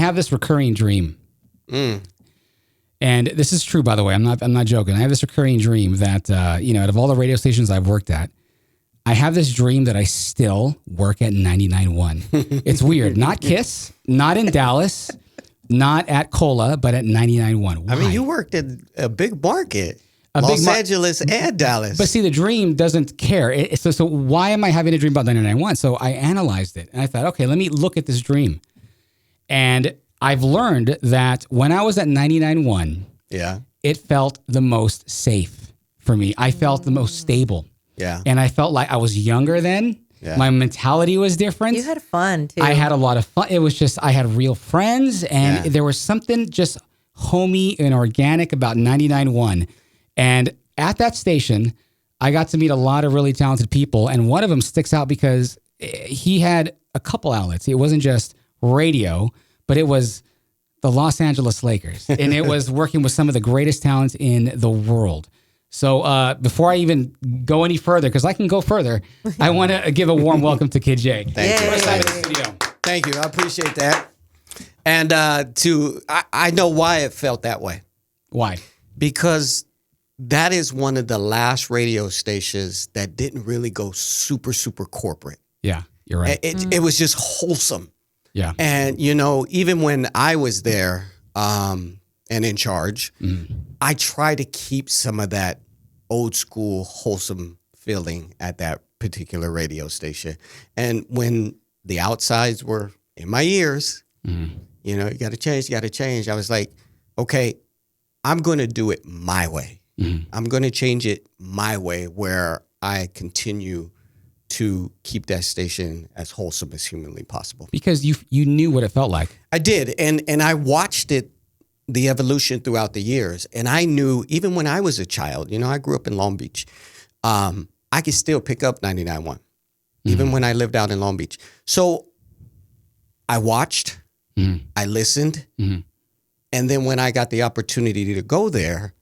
have this recurring dream. And this is true, by the way. I'm not joking. I have this recurring dream that, out of all the radio stations I've worked at, I have this dream that I still work at 99.1. It's weird. Not KIIS, not in Dallas, not at Cola, but at 99.1. Why? I mean, you worked at a big market. Los Angeles and Dallas. But see, the dream doesn't care. So why am I having a dream about 99.1? So I analyzed it and I thought, okay, let me look at this dream. And I've learned that when I was at 99.1, it felt the most safe for me. I felt the most stable. Yeah. And I felt like I was younger then. Yeah. My mentality was different. You had fun too. I had a lot of fun. It was just, I had real friends and there was something just homey and organic about 99.1. And at that station, I got to meet a lot of really talented people. And one of them sticks out because he had a couple outlets. It wasn't just radio, but it was the Los Angeles Lakers. And it was working with some of the greatest talents in the world. So before I even go any further, because I can go further, I want to give a warm welcome to Kid J. Thank you. First time in the studio. Thank you. I appreciate that. And I know why it felt that way. Why? Because that is one of the last radio stations that didn't really go super, super corporate. Yeah, you're right. It was just wholesome. Yeah. And, even when I was there and in charge, I try to keep some of that old school, wholesome feeling at that particular radio station. And when the outsides were in my ears, you got to change. I was like, okay, I'm going to do it my way. I'm going to change it my way where I continue to keep that station as wholesome as humanly possible. Because you knew what it felt like. I did. And I watched the evolution throughout the years. And I knew even when I was a child, I grew up in Long Beach, I could still pick up 99.1, even when I lived out in Long Beach. So I watched, I listened. And then when I got the opportunity to go there,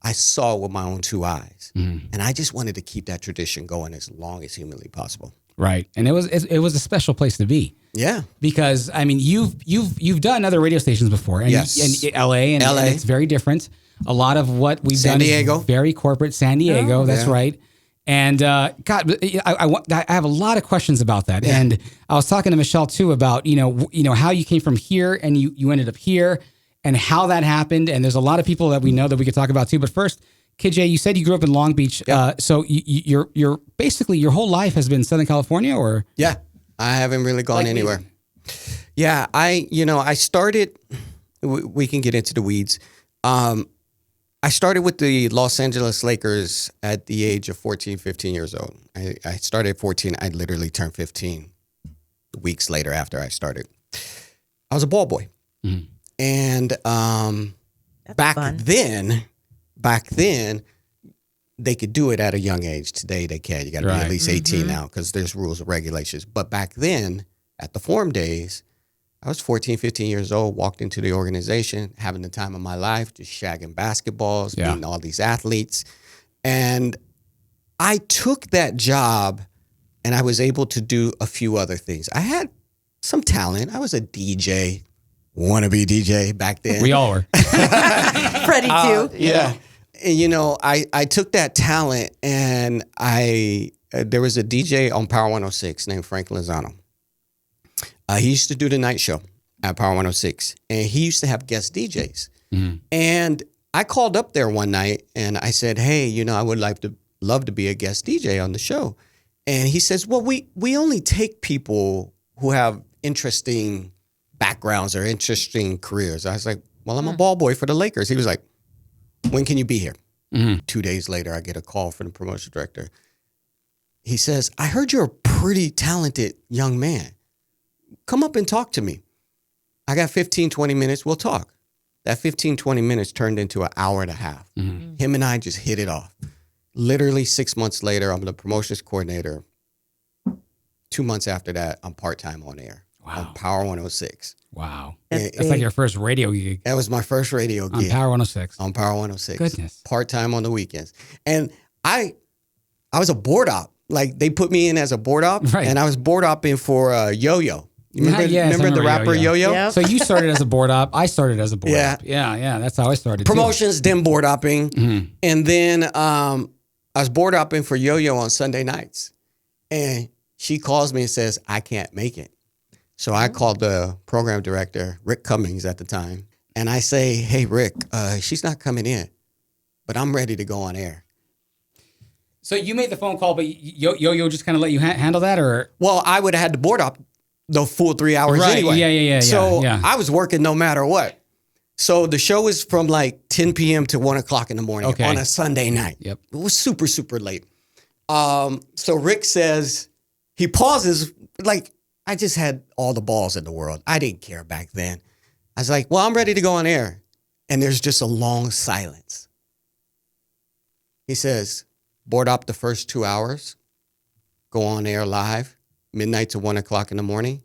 I saw with my own two eyes. And I just wanted to keep that tradition going as long as humanly possible. Right. And it was a special place to be. Yeah. Because I mean, you've done other radio stations before, and yes. and LA, and it's very different. A lot of what we've done is very corporate. San Diego, that's right. And God, I have a lot of questions about that. Yeah. And I was talking to Michelle too about how you came from here and you ended up here, and how that happened. And there's a lot of people that we know that we could talk about too. But first, Kid J, you said you grew up in Long Beach. Yep. So you're basically your whole life has been Southern California, or? Yeah, I haven't really gone anywhere. Yeah, I started, we can get into the weeds. I started with the Los Angeles Lakers at the age of 14, 15 years old. I started at 14. I literally turned 15 weeks later after I started. I was a ball boy. And back then, they could do it at a young age. Today they can't. You got to be at least 18 now because there's rules and regulations. But back then, at the Forum days, I was 14, 15 years old, walked into the organization, having the time of my life, just shagging basketballs, meeting all these athletes. And I took that job and I was able to do a few other things. I had some talent. I was a DJ, wannabe DJ back then. We all were. Freddie too. Yeah. And, I took that talent and there was a DJ on Power 106 named Frank Lozano. He used to do the night show at Power 106, and he used to have guest DJs. And I called up there one night and I said, hey, I would love to be a guest DJ on the show. And he says, well, we only take people who have interesting backgrounds or interesting careers. I was like, well, I'm a ball boy for the Lakers. He was like, when can you be here? 2 days later, I get a call from the promotion director. He says, I heard you're a pretty talented young man. Come up and talk to me. I got 15, 20 minutes. We'll talk. That 15, 20 minutes turned into an hour and a half. Him and I just hit it off. Literally 6 months later, I'm the promotions coordinator. 2 months after that, I'm part-time on air. Wow. On Power 106. Wow. That's like your first radio gig. That was my first radio gig. On Power 106. On Power 106. Goodness. Part-time on the weekends. And I was a board op. Like, they put me in as a board op. Right. And I was board opping for Yo-Yo. You remember, Yes, I remember the rapper Yo-Yo? Yep. So you started as a board op. I started as a board Yeah. op. Yeah. That's how I started. too. Promotions, then board opping. And then I was board opping for Yo-Yo on Sunday nights. And she calls me and says, I can't make it. So I called the program director, Rick Cummings at the time. And I say, hey, Rick, she's not coming in, but I'm ready to go on air. So you made the phone call, but Yo-Yo just kind of let you handle that, or? Well, I would have had to board op the full 3 hours Right. anyway. Yeah. So yeah. I was working no matter what. So the show was from like 10 p.m. to 1 o'clock in the morning Okay. on a Sunday night. Yep. It was super, super late. So Rick says, he pauses, like, I just had all the balls in the world. I didn't care back then. I was like, well, I'm ready to go on air. And there's just a long silence. He says, board up the first 2 hours, go on air live, midnight to 1 o'clock in the morning,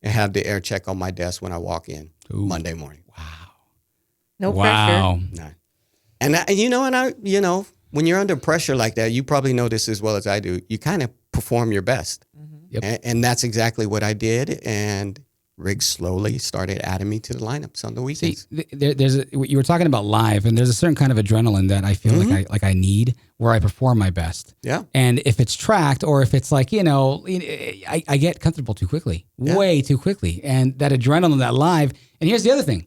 and have the air check on my desk when I walk in Monday morning. No Wow. pressure. No. And when you're under pressure like that, you probably know this as well as I do. You kind of perform your best. Yep. And that's exactly what I did. And Rick slowly started adding me to the lineups on the See, weekends. you were talking about live, and there's a certain kind of adrenaline that I feel like I need where I perform my best. Yeah. And if it's tracked, or if it's like, I get comfortable too quickly, way too quickly. And that adrenaline, that live. And here's the other thing.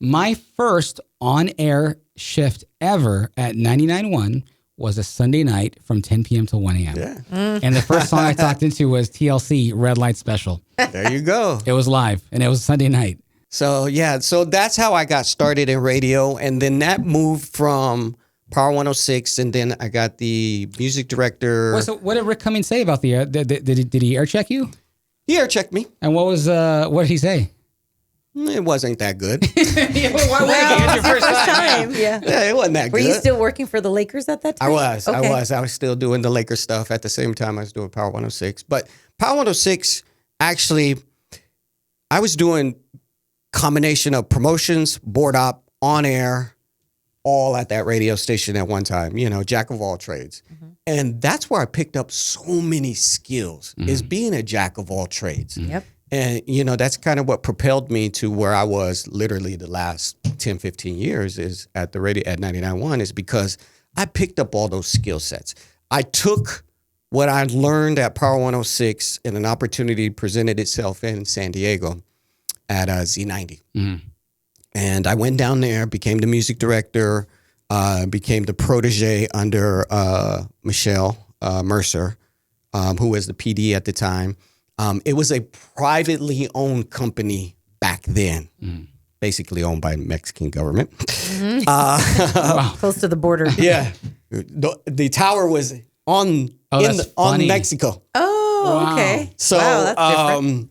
My first on-air shift ever at 99.1 was a Sunday night from 10 p.m. to 1 a.m. Yeah. And the first song I talked into was TLC Red Light Special. There you go. It was live, and it was Sunday night. So that's how I got started in radio. And then that moved from Power 106, and then I got the music director. So what did Rick Cummings say about the air? Did he air check you? He air checked me. And what did he say? It wasn't that good. Why would it be? It's your first time. Yeah. Yeah, it wasn't that Were good. you still working for the Lakers at that time? I was. Okay. I was still doing the Lakers stuff at the same time I was doing Power 106. But Power 106, actually, I was doing combination of promotions, board op, on air, all at that radio station at one time, jack of all trades. And that's where I picked up so many skills, is being a jack of all trades. Yep. And, that's kind of what propelled me to where I was literally the last 10, 15 years is at the radio at 99.1 is because I picked up all those skill sets. I took what I learned at Power 106 and an opportunity presented itself in San Diego at Z90. And I went down there, became the music director, became the protege under Michelle Mercer, who was the PD at the time. It was a privately owned company back then, basically owned by the Mexican government. Close to the border. Yeah. The tower was on Mexico. Oh, okay. So, wow, that's different.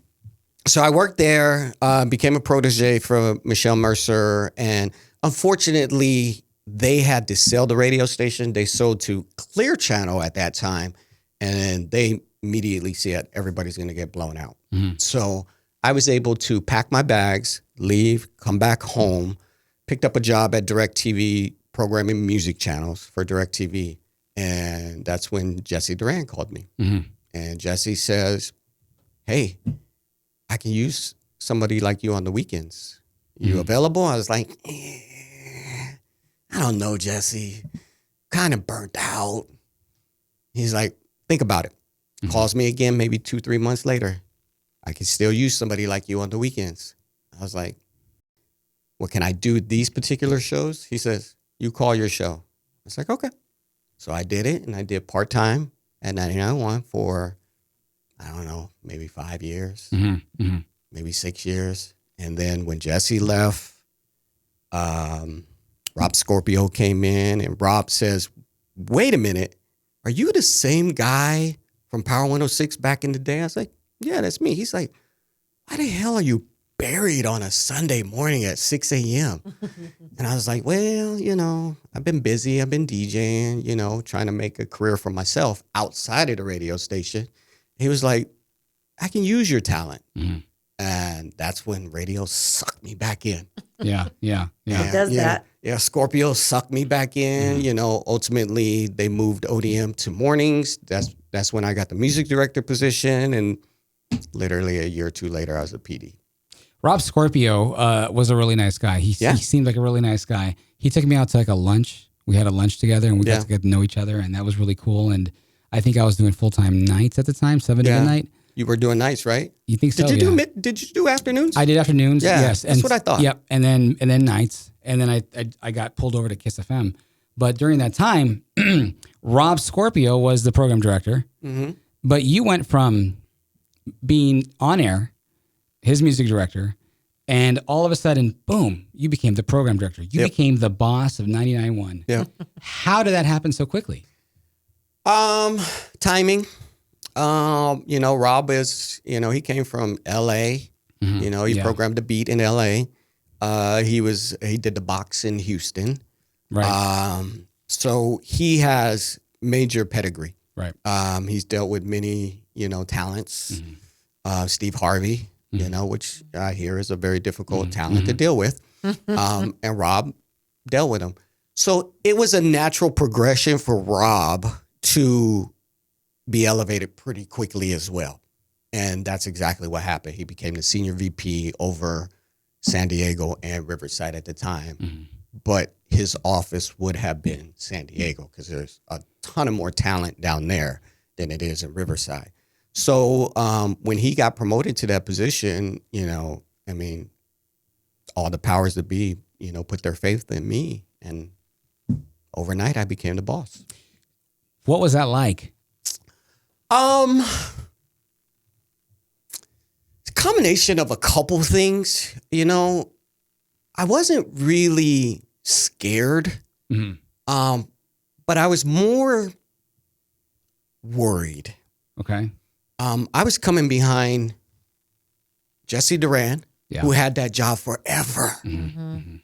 So I worked there, became a protege for Michelle Mercer, and unfortunately, they had to sell the radio station. They sold to Clear Channel at that time, and they immediately said everybody's going to get blown out. So I was able to pack my bags, leave, come back home, picked up a job at DirecTV programming music channels for DirecTV. And that's when Jesse Duran called me. And Jesse says, hey, I can use somebody like you on the weekends. You available? I was like, I don't know, Jesse. Kind of burnt out. He's like, think about it. Calls me again maybe 2-3 months later. I can still use somebody like you on the weekends. I was like, well, can I do these particular shows? He says, you call your show. I was like, okay. So I did it, and I did part-time at 99.1 for, I don't know, maybe 5 years, maybe 6 years. And then when Jesse left, Rob Scorpio came in, and Rob says, wait a minute, are you the same guy from Power 106 back in the day? I was like, yeah, that's me. He's like, why the hell are you buried on a Sunday morning at 6 a.m.? And I was like, well, I've been busy. I've been DJing, trying to make a career for myself outside of the radio station. He was like, I can use your talent. And that's when radio sucked me back in. Yeah. It does that. Yeah, Scorpio sucked me back in. Ultimately, they moved ODM to mornings. That's when I got the music director position. And literally a year or two later, I was a PD. Rob Scorpio was a really nice guy. He seemed like a really nice guy. He took me out to like a lunch. We had a lunch together and we got to get to know each other, and that was really cool. And I think I was doing full-time nights at the time, 7 to midnight. You were doing nights, right? You think so? Did you do afternoons? I did afternoons. Yeah, yes, that's what I thought. Yep, and then nights, and then I got pulled over to KIIS FM. But during that time, Rob Scorpio was the program director. Mm-hmm. But you went from being on air, his music director, and all of a sudden, boom, you became the program director. You became the boss of 99.1. Yeah. How did that happen so quickly? Timing. Rob is, he came from LA. Mm-hmm. He programmed the beat in LA. He did the box in Houston. Right. So he has major pedigree. Right. He's dealt with many, talents. Mm-hmm. Steve Harvey, which I hear is a very difficult talent to deal with. And Rob dealt with him. So it was a natural progression for Rob to be elevated pretty quickly as well. And that's exactly what happened. He became the senior VP over San Diego and Riverside at the time. Mm-hmm. But his office would have been San Diego because there's a ton of more talent down there than it is in Riverside. So when he got promoted to that position, all the powers that be, put their faith in me. And overnight, I became the boss. What was that like? It's a combination of a couple things. I wasn't really scared, but I was more worried. Okay. I was coming behind Jesse Duran, who had that job forever,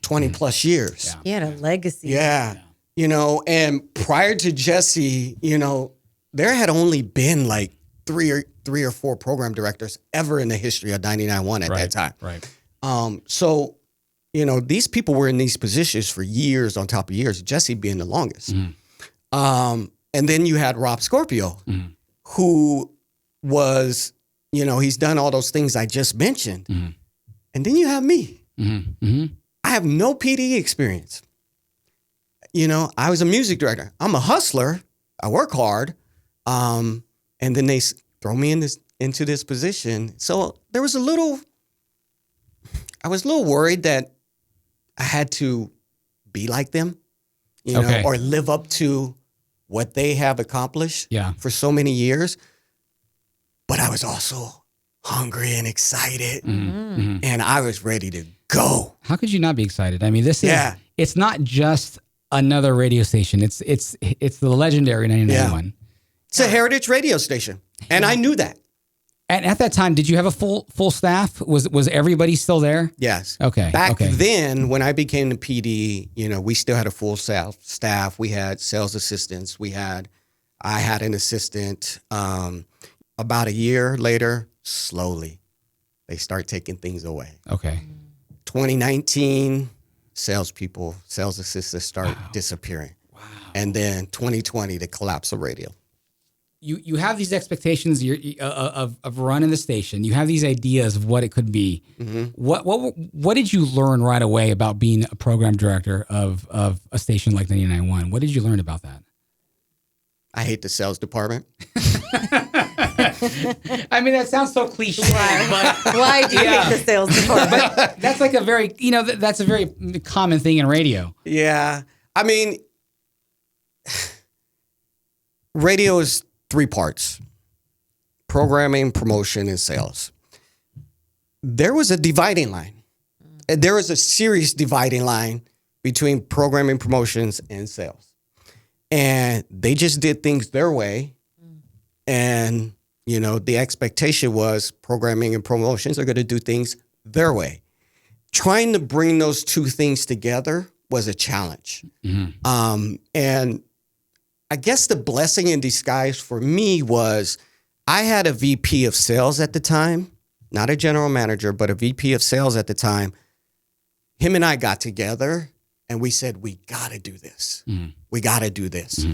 20 plus years. Yeah. He had a legacy. Yeah. And prior to Jesse, there had only been like three or four program directors ever in the history of 99.1 at that time. Right. So, these people were in these positions for years on top of years, Jesse being the longest. And then you had Rob Scorpio, who was, he's done all those things I just mentioned. And then you have me. I have no PD experience. I was a music director. I'm a hustler. I work hard. And then they throw me into this position. So I was a little worried that I had to be like them, or live up to what they have accomplished for so many years. But I was also hungry and excited, and I was ready to go. How could you not be excited? I mean, it's not just another radio station. It's the legendary 99.1. It's a heritage radio station, and I knew that. And at that time, did you have a full staff? Was everybody still there? Yes. Okay. Back then, when I became the PD, we still had a full staff. We had sales assistants. I had an assistant. About a year later, slowly, they start taking things away. Okay. 2019, sales assistants start disappearing. Wow. And then 2020, the collapse of radio. You have these expectations of running the station. You have these ideas of what it could be. What did you learn right away about being a program director of a station like 99.1? What did you learn about that? I hate the sales department. I mean, that sounds so cliche. Why do you hate the sales department? But that's like a very, that's a very common thing in radio. Yeah. I mean, radio is 3 parts: programming, promotion, and sales. There was a dividing line. There was a serious dividing line between programming, promotions, and sales. And they just did things their way. And, the expectation was programming and promotions are going to do things their way. Trying to bring those two things together was a challenge. And I guess the blessing in disguise for me was I had a VP of sales at the time, not a general manager, but a VP of sales at the time. Him and I got together and we said, we got to do this. We got to do this.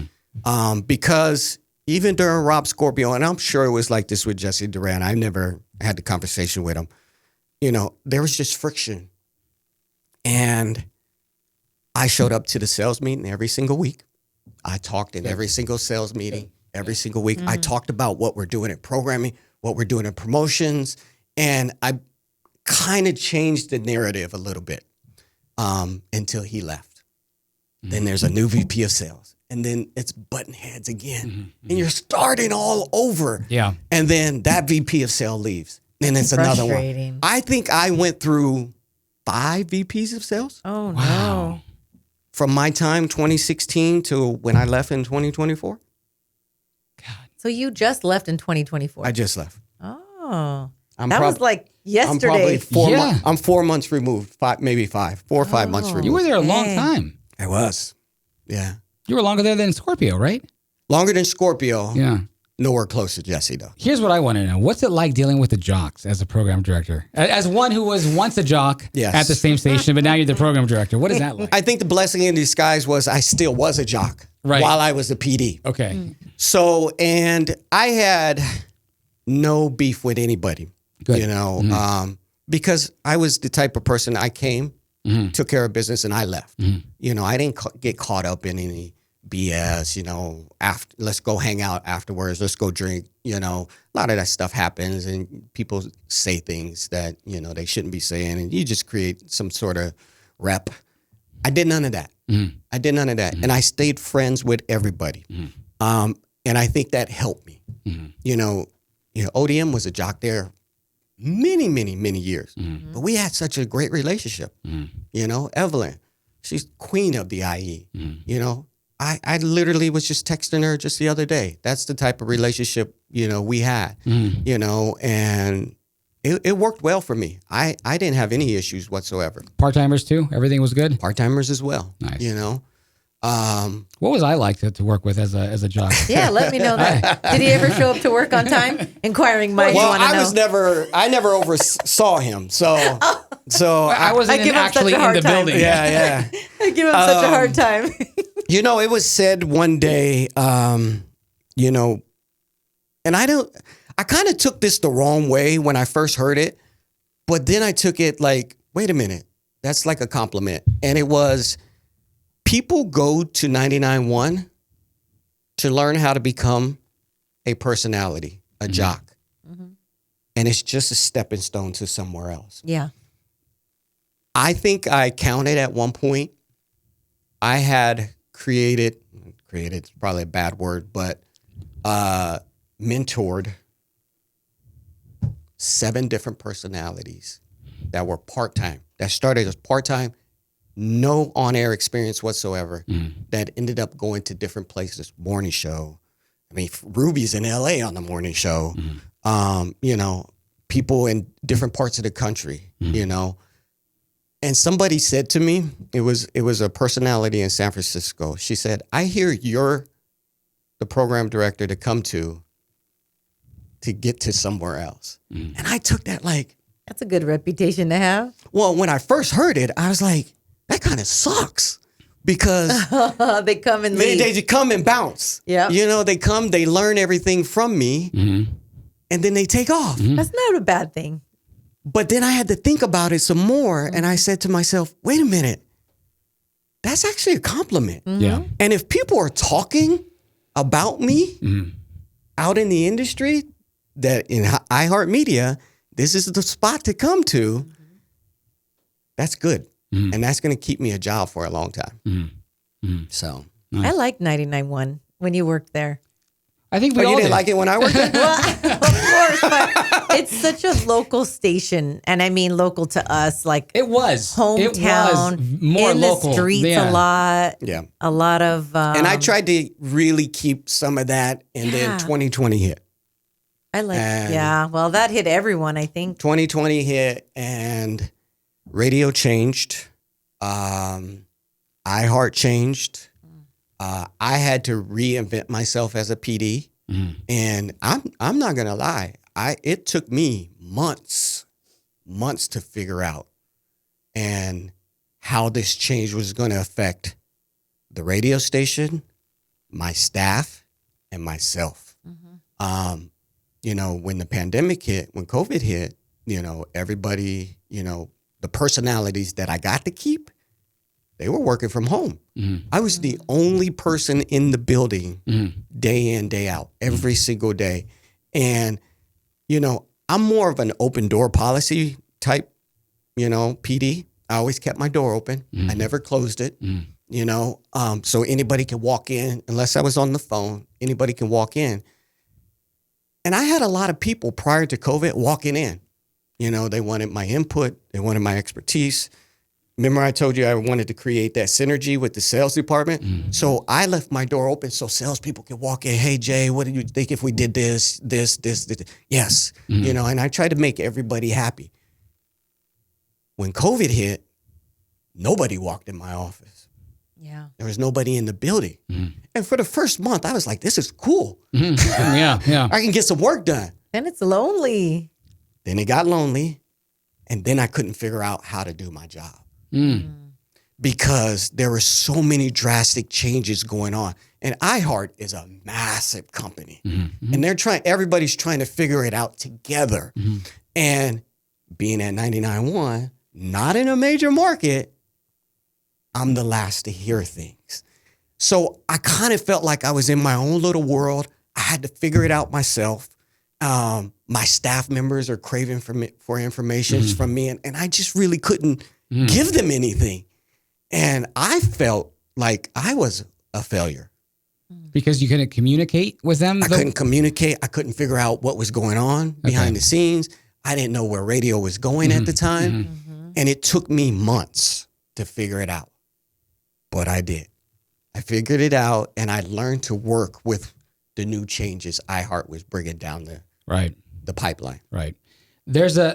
Because even during Rob Scorpio, and I'm sure it was like this with Jesse Duran. I never had the conversation with him. There was just friction. And I showed up to the sales meeting every single week. I talked in every single sales meeting, every single week. I talked about what we're doing in programming, what we're doing in promotions. And I kind of changed the narrative a little bit until he left. Then there's a new VP of sales. And then it's button heads again. And you're starting all over. Yeah. And then that VP of sales leaves. And it's another one. I think I went through 5 VPs of sales. Oh, Wow. no. From my time, 2016, to when I left in 2024. God. So you just left in 2024. I just left. Oh. I'm That was like yesterday. I'm probably Yeah. I'm 4 months removed, maybe 4 or 5 months removed. You were there a long Dang. time. I was. Yeah. You were longer there than Scorpio, right? Longer than Scorpio. Yeah. Nowhere close to Jesse, though. Here's what I want to know. What's it like dealing with the jocks as a program director? As one who was once a jock Yes. at the same station, but now you're the program director. What is that like? I think the blessing in disguise was I still was a jock while I was a PD. Okay. So, and I had no beef with anybody, Good. because I was the type of person I came, took care of business, and I left. I didn't get caught up in any BS, after, let's go hang out afterwards, let's go drink, a lot of that stuff happens and people say things that, they shouldn't be saying, and you just create some sort of rep. I did none of that. I did none of that. And I stayed friends with everybody. And I think that helped me. ODM was a jock there many, many, many years, but we had such a great relationship. Evelyn, she's queen of the IE, I literally was just texting her just the other day. That's the type of relationship, we had, and it worked well for me. I didn't have any issues whatsoever. Part-timers too? Everything was good? Part-timers as well. Nice. What was I like to work with as a jock? Yeah, let me know that. Did he ever show up to work on time? Inquiring minds want to know. I never oversaw him. So I wasn't actually in the building. Yeah. I give him such a hard time. It was said one day, and I kind of took this the wrong way when I first heard it, but then I took it like, wait a minute, that's like a compliment. And it was, people go to 99.1 to learn how to become a personality, a jock. And it's just a stepping stone to somewhere else. Yeah. I think I counted at one point, I had created is probably a bad word, but mentored 7 different personalities that were part-time, that started as part-time, no on-air experience whatsoever, that ended up going to different places, morning show. I mean, Ruby's in LA on the morning show, people in different parts of the country, And somebody said to me, it was a personality in San Francisco. She said, I hear you're the program director to come to get to somewhere else. And I took that like... That's a good reputation to have. Well, when I first heard it, I was like, that kind of sucks. Because... they come and leave. They come and bounce. Yeah. They come, they learn everything from me, and then they take off. That's not a bad thing. But then I had to think about it some more, and I said to myself, wait a minute, that's actually a compliment. Yeah. And if people are talking about me out in the industry, that in iHeart Media, this is the spot to come to, that's good. And that's going to keep me a job for a long time. So. Nice. I liked 99.1 when you worked there. I think we all didn't like it when I worked there? Well, of course, but it's such a local station, and I mean local to us, like it was hometown, it was more in local. the streets a lot. Yeah, a lot of. And I tried to really keep some of that, and then 2020 hit. I like, well, that hit everyone, I think. 2020 hit, and radio changed. iHeart changed. I had to reinvent myself as a PD, and I'm not gonna lie. It took me months to figure out and how this change was going to affect the radio station, my staff, and myself. You know, when the pandemic hit, when COVID hit, you know, everybody, you know, the personalities that I got to keep, they were working from home. I was the only person in the building day in, day out, every single day. And, you know, I'm more of an open door policy type, you know, PD. I always kept my door open. I never closed it, you know, so anybody can walk in unless I was on the phone. Anybody can walk in. And I had a lot of people prior to COVID walking in. You know, they wanted my input. They wanted my expertise. Remember I told you I wanted to create that synergy with the sales department? So I left my door open so salespeople could walk in. Hey, Jay, what do you think if we did this? Yes. You know, and I tried to make everybody happy. When COVID hit, nobody walked in my office. Yeah. There was nobody in the building. And for the first month, I was like, this is cool. Yeah. I can get some work done. Then it's lonely. Then it got lonely. And then I couldn't figure out how to do my job. Because there were so many drastic changes going on. And iHeart is a massive company. And everybody's trying to figure it out together. And being at 99.1, not in a major market, I'm the last to hear things. So I kind of felt like I was in my own little world. I had to figure it out myself. My staff members are craving for information from me, and I just really couldn't give them anything. And I felt like I was a failure. Because you couldn't communicate with them? I couldn't communicate. I couldn't figure out what was going on behind the scenes. I didn't know where radio was going at the time. And it took me months to figure it out. But I did. I figured it out, and I learned to work with the new changes iHeart was bringing down the pipeline. Right. There's an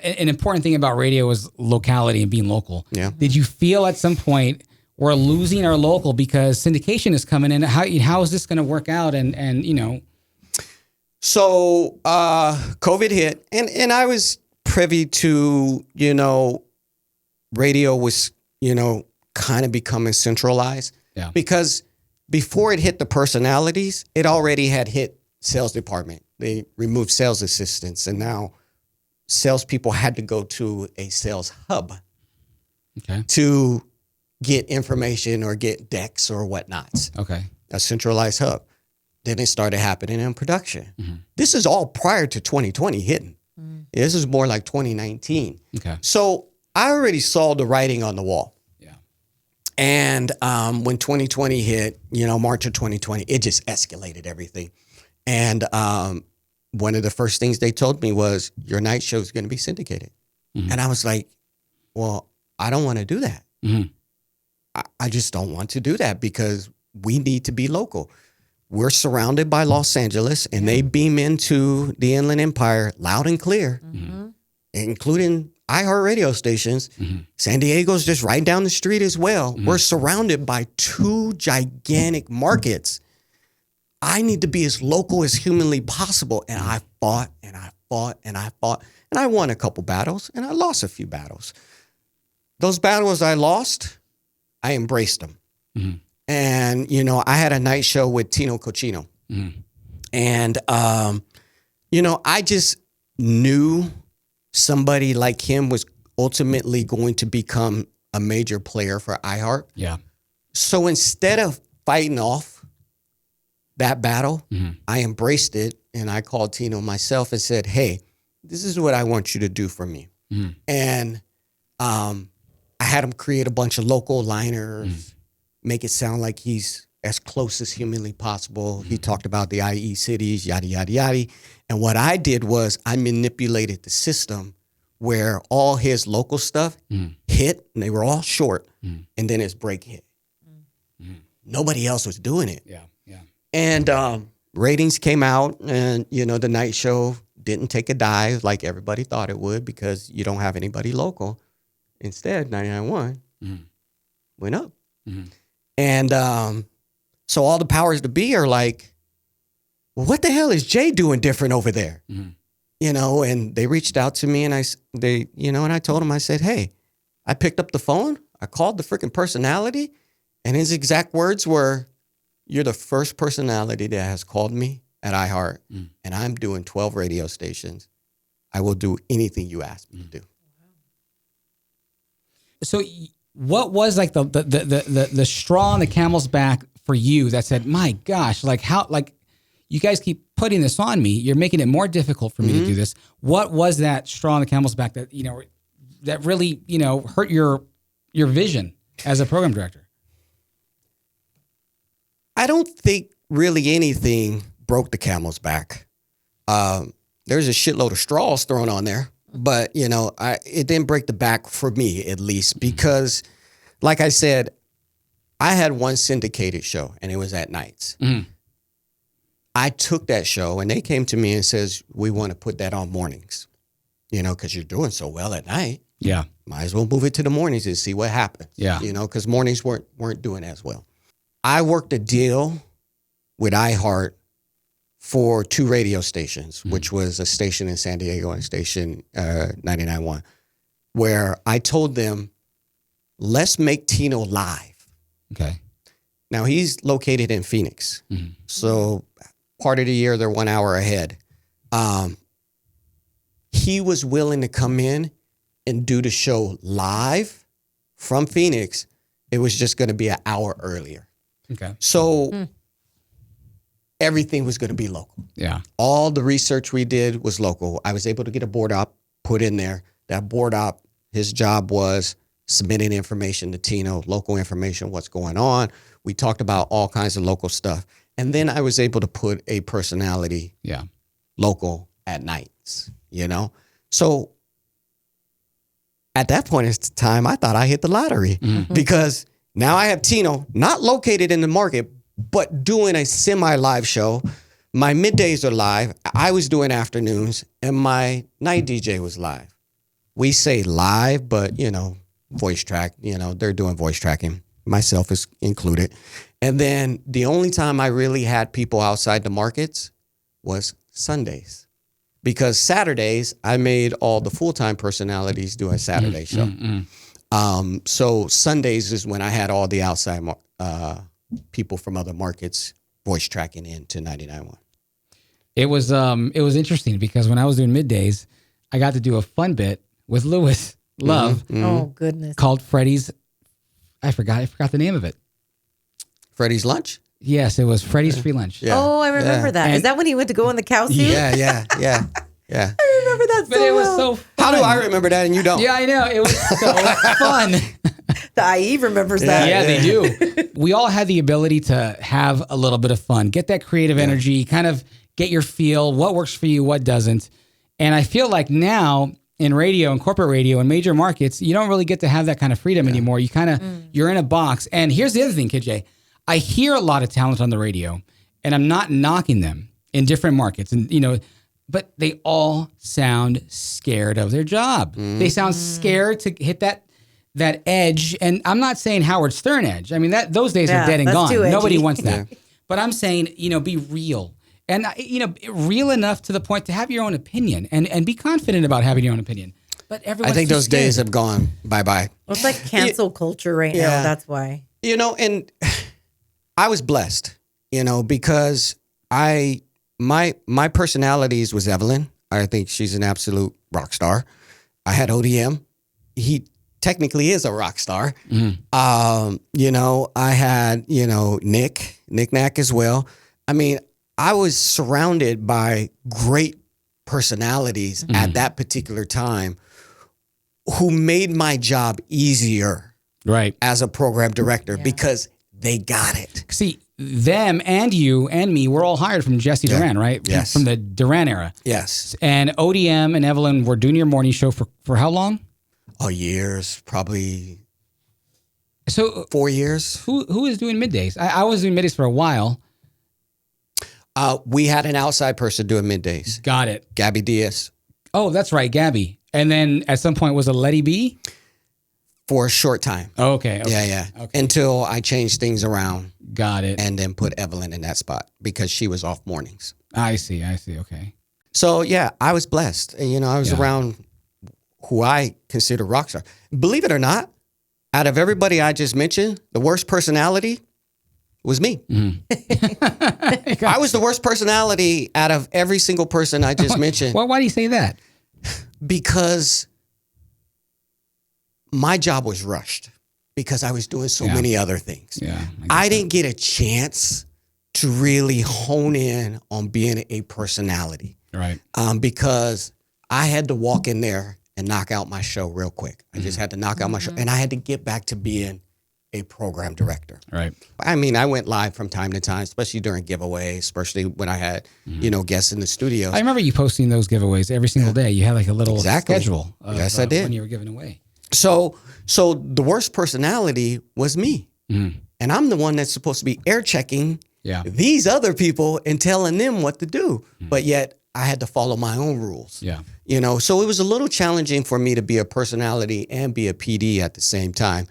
important thing about radio is locality and being local. Yeah. Did you feel at some point we're losing our local because syndication is coming in? How is this going to work out? And you know. So COVID hit, and I was privy to, you know, radio was, you know, kind of becoming centralized. Yeah. Because before it hit the personalities, it already had hit sales department. They removed sales assistants, and now salespeople had to go to a sales hub to get information or get decks or whatnots. A centralized hub. Then it started happening in production. This is all prior to 2020 hitting. This is more like 2019. So I already saw the writing on the wall. And when 2020 hit, you know, March of 2020, it just escalated everything. And one of the first things they told me was, your night show is going to be syndicated. And I was like, well, I don't want to do that. I just don't want to do that because we need to be local. We're surrounded by Los Angeles, and they beam into the Inland Empire loud and clear, including iHeart radio stations. San Diego's just right down the street as well. We're surrounded by two gigantic markets. I need to be as local as humanly possible. And I fought and I fought and I fought. And I won a couple battles and I lost a few battles. Those battles I lost, I embraced them. And, you know, I had a night show with Tino Cochino. And, you know, I just knew somebody like him was ultimately going to become a major player for iHeart. So instead of fighting off that battle, I embraced it, and I called Tino myself and said, hey, this is what I want you to do for me. And I had him create a bunch of local liners, make it sound like he's as close as humanly possible. He talked about the IE cities, yada, yada, yada. And what I did was I manipulated the system where all his local stuff hit, and they were all short, and then his break hit. Nobody else was doing it. And ratings came out, and, you know, the night show didn't take a dive like everybody thought it would because you don't have anybody local. Instead, 99.1 went up. And so all the powers to be are like, well, what the hell is Jay doing different over there? You know, and they reached out to me, and I told them, I said, hey, I picked up the phone, I called the freaking personality, and his exact words were, you're the first personality that has called me at iHeart, and I'm doing 12 radio stations. I will do anything you ask me to do. So what was like the straw on the camel's back for you that said, my gosh, like how, like you guys keep putting this on me. You're making it more difficult for me to do this. What was that straw on the camel's back that, you know, that really, you know, hurt your vision as a program director? I don't think really anything broke the camel's back. There's a shitload of straws thrown on there, but you know, it didn't break the back for me, at least, because like I said, I had one syndicated show and it was at nights. I took that show and they came to me and says, we want to put that on mornings, you know, because you're doing so well at night. Yeah. Might as well move it to the mornings and see what happens. Yeah. You know, because mornings weren't doing as well. I worked a deal with iHeart for 2 radio stations, which was a station in San Diego and station 99.1, where I told them, let's make Tino live. Okay. Now, he's located in Phoenix. So part of the year, they're 1 hour ahead. He was willing to come in and do the show live from Phoenix. It was just going to be an hour earlier. Okay. So everything was going to be local. Yeah. All the research we did was local. I was able to get a board op put in there. That board op, his job was submitting information to Tino, local information, what's going on. We talked about all kinds of local stuff. And then I was able to put a personality local at nights, you know? So at that point in time, I thought I hit the lottery because now I have Tino not located in the market, but doing a semi-live show. My middays are live. I was doing afternoons and my night DJ was live. We say live, but you know, voice track, you know, they're doing voice tracking, myself is included. And then the only time I really had people outside the markets was Sundays, because Saturdays I made all the full-time personalities do a Saturday show. So Sundays is when I had all the outside people from other markets voice tracking into 99.1. It was interesting because when I was doing middays, I got to do a fun bit with Lewis Love. Oh goodness. Called Freddie's. I forgot the name of it. Freddie's Lunch? Yes, it was Freddie's Free Lunch. Yeah. Oh, I remember that. Is that when he went to go in the cow suit? Yeah. I remember that so But it was well. so fun. How do I remember that and you don't? Yeah, I know. It was so fun. The IE remembers that. Yeah, they do. We all had the ability to have a little bit of fun, get that creative energy, kind of get your feel, what works for you, what doesn't. And I feel like now in radio and corporate radio and major markets, you don't really get to have that kind of freedom anymore. You kind of, you're in a box. And here's the other thing, Kid J. I hear a lot of talent on the radio and I'm not knocking them in different markets and, you know, but they all sound scared of their job. They sound scared to hit that edge. And I'm not saying Howard Stern edge. I mean, those days are dead and gone. Nobody wants that. But I'm saying, you know, be real. And, you know, real enough to the point to have your own opinion and be confident about having your own opinion. But everyone's I think those scared. days have gone bye-bye. Well, it's like cancel culture right now. That's why. You know, and I was blessed, you know, because my personalities was Evelyn. I think she's an absolute rock star. I had ODM. He technically is a rock star. You know, I had, you know, Nick Nack as well. I mean, I was surrounded by great personalities at that particular time who made my job easier as a program director because they got it. See, them and you and me, we're all hired from Jesse Duran, right? Yes. From the Duran era. Yes. And ODM and Evelyn were doing your morning show for how long? Oh, years, probably So 4 years. who is doing middays? I was doing middays for a while. We had an outside person doing middays. Got it. Gabby Diaz. Oh, that's right, Gabby. And then at some point was it Letty B? For a short time. Oh, okay. Yeah. Okay. Until I changed things around Got it. and then put Evelyn in that spot because she was off mornings. I see. Okay. So, yeah, I was blessed. And, you know, I was around who I consider rock star. Believe it or not, out of everybody I just mentioned, the worst personality was me. I was the worst personality out of every single person I just mentioned. Well, why do you say that? Because my job was rushed because I was doing so many other things. Yeah, I didn't get a chance to really hone in on being a personality. Right. Because I had to walk in there and knock out my show real quick. I just had to knock out my show. And I had to get back to being a program director. Right. I mean, I went live from time to time, especially during giveaways, especially when I had, guests in the studio. I remember you posting those giveaways every single day. You had like a little schedule of yes, I did. when you were giving away. So the worst personality was me. And I'm the one that's supposed to be air checking these other people and telling them what to do. But yet I had to follow my own rules. Yeah. So it was a little challenging for me to be a personality and be a PD at the same time.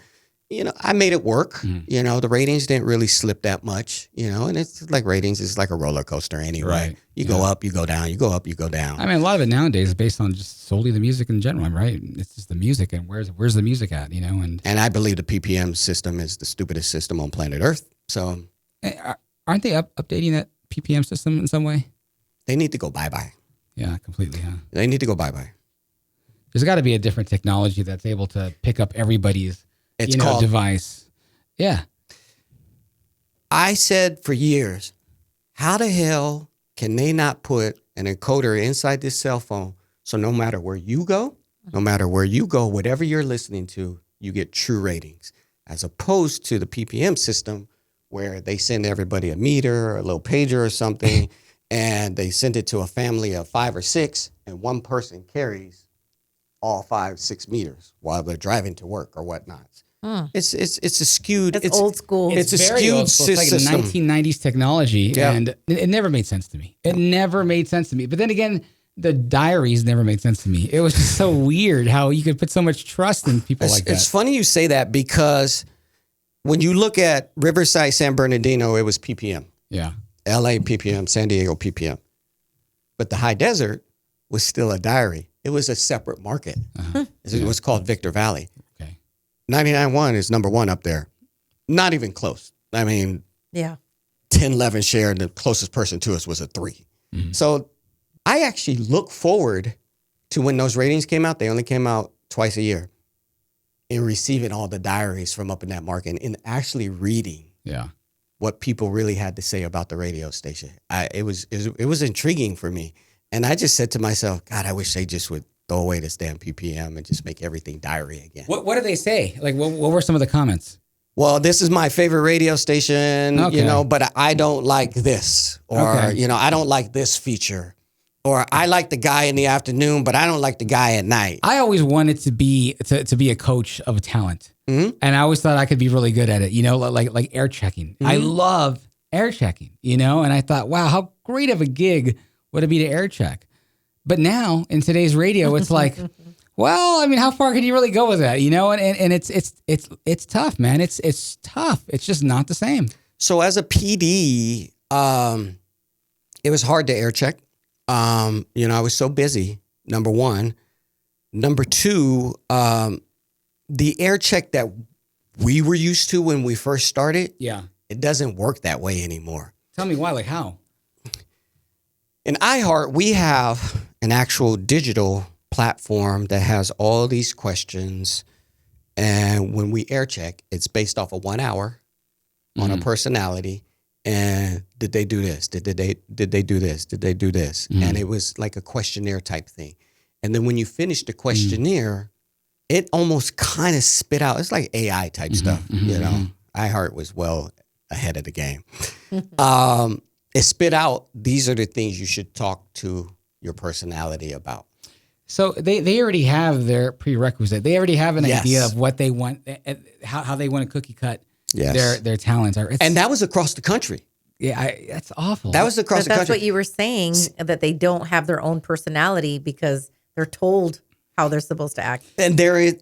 I made it work. The ratings didn't really slip that much, and it's like ratings is like a roller coaster anyway. Right. You go up, you go down, you go up, you go down. I mean, a lot of it nowadays is based on just solely the music in general, right? It's just the music and where's the music at, and I believe the PPM system is the stupidest system on planet Earth. So aren't they updating that PPM system in some way? They need to go bye-bye. Yeah, completely, huh? They need to go bye-bye. There's got to be a different technology that's able to pick up everybody's called device. Yeah. I said for years, how the hell can they not put an encoder inside this cell phone so no matter where you go, whatever you're listening to, you get true ratings, as opposed to the PPM system where they send everybody a meter or a little pager or something, and they send it to a family of 5 or 6, and one person carries all 5, 6 meters while they're driving to work or whatnot. It's a skewed. It's old school. It's a very skewed old school. It's system. like the 1990s technology, and it never made sense to me. It never made sense to me. But then again, the diaries never made sense to me. It was just so weird how you could put so much trust in people like that. It's funny you say that because when you look at Riverside, San Bernardino, it was PPM. Yeah. LA PPM, San Diego PPM. But the high desert was still a diary. It was a separate market. It was called Victor Valley. Okay. 99.1 is number 1 up there. Not even close. I mean, 10-11 share, and the closest person to us was a 3. So I actually look forward to when those ratings came out. They only came out twice a year. And receiving all the diaries from up in that market and actually reading what people really had to say about the radio station. It was intriguing for me. And I just said to myself, God, I wish they just would throw away this damn PPM and just make everything diary again. What did they say? Like, what were some of the comments? Well, this is my favorite radio station, but I don't like this. Or, I don't like this feature. Or I like the guy in the afternoon, but I don't like the guy at night. I always wanted to be a coach of talent. And I always thought I could be really good at it, like air checking. I love air checking, and I thought, wow, how great of a gig would it be to air check? But now in today's radio, it's like, well, I mean, how far can you really go with that? And it's tough, man. It's tough. It's just not the same. So as a PD, it was hard to air check. I was so busy, number 1. Number 2, the air check that we were used to when we first started, it doesn't work that way anymore. Tell me why, like how? In iHeart, we have an actual digital platform that has all these questions. And when we air check, it's based off of 1 hour on a personality. And did they do this? Did they do this? Did they do this? And it was like a questionnaire type thing. And then when you finish the questionnaire, it almost kind of spit out. It's like AI type stuff, iHeart was well ahead of the game. It spit out, these are the things you should talk to your personality about. So they already have their prerequisite. They already have an idea of what they want, how they want to cookie cut their talents. And that was across the country. Yeah, that's awful. That was across the country. That's what you were saying, that they don't have their own personality because they're told how they're supposed to act. And therein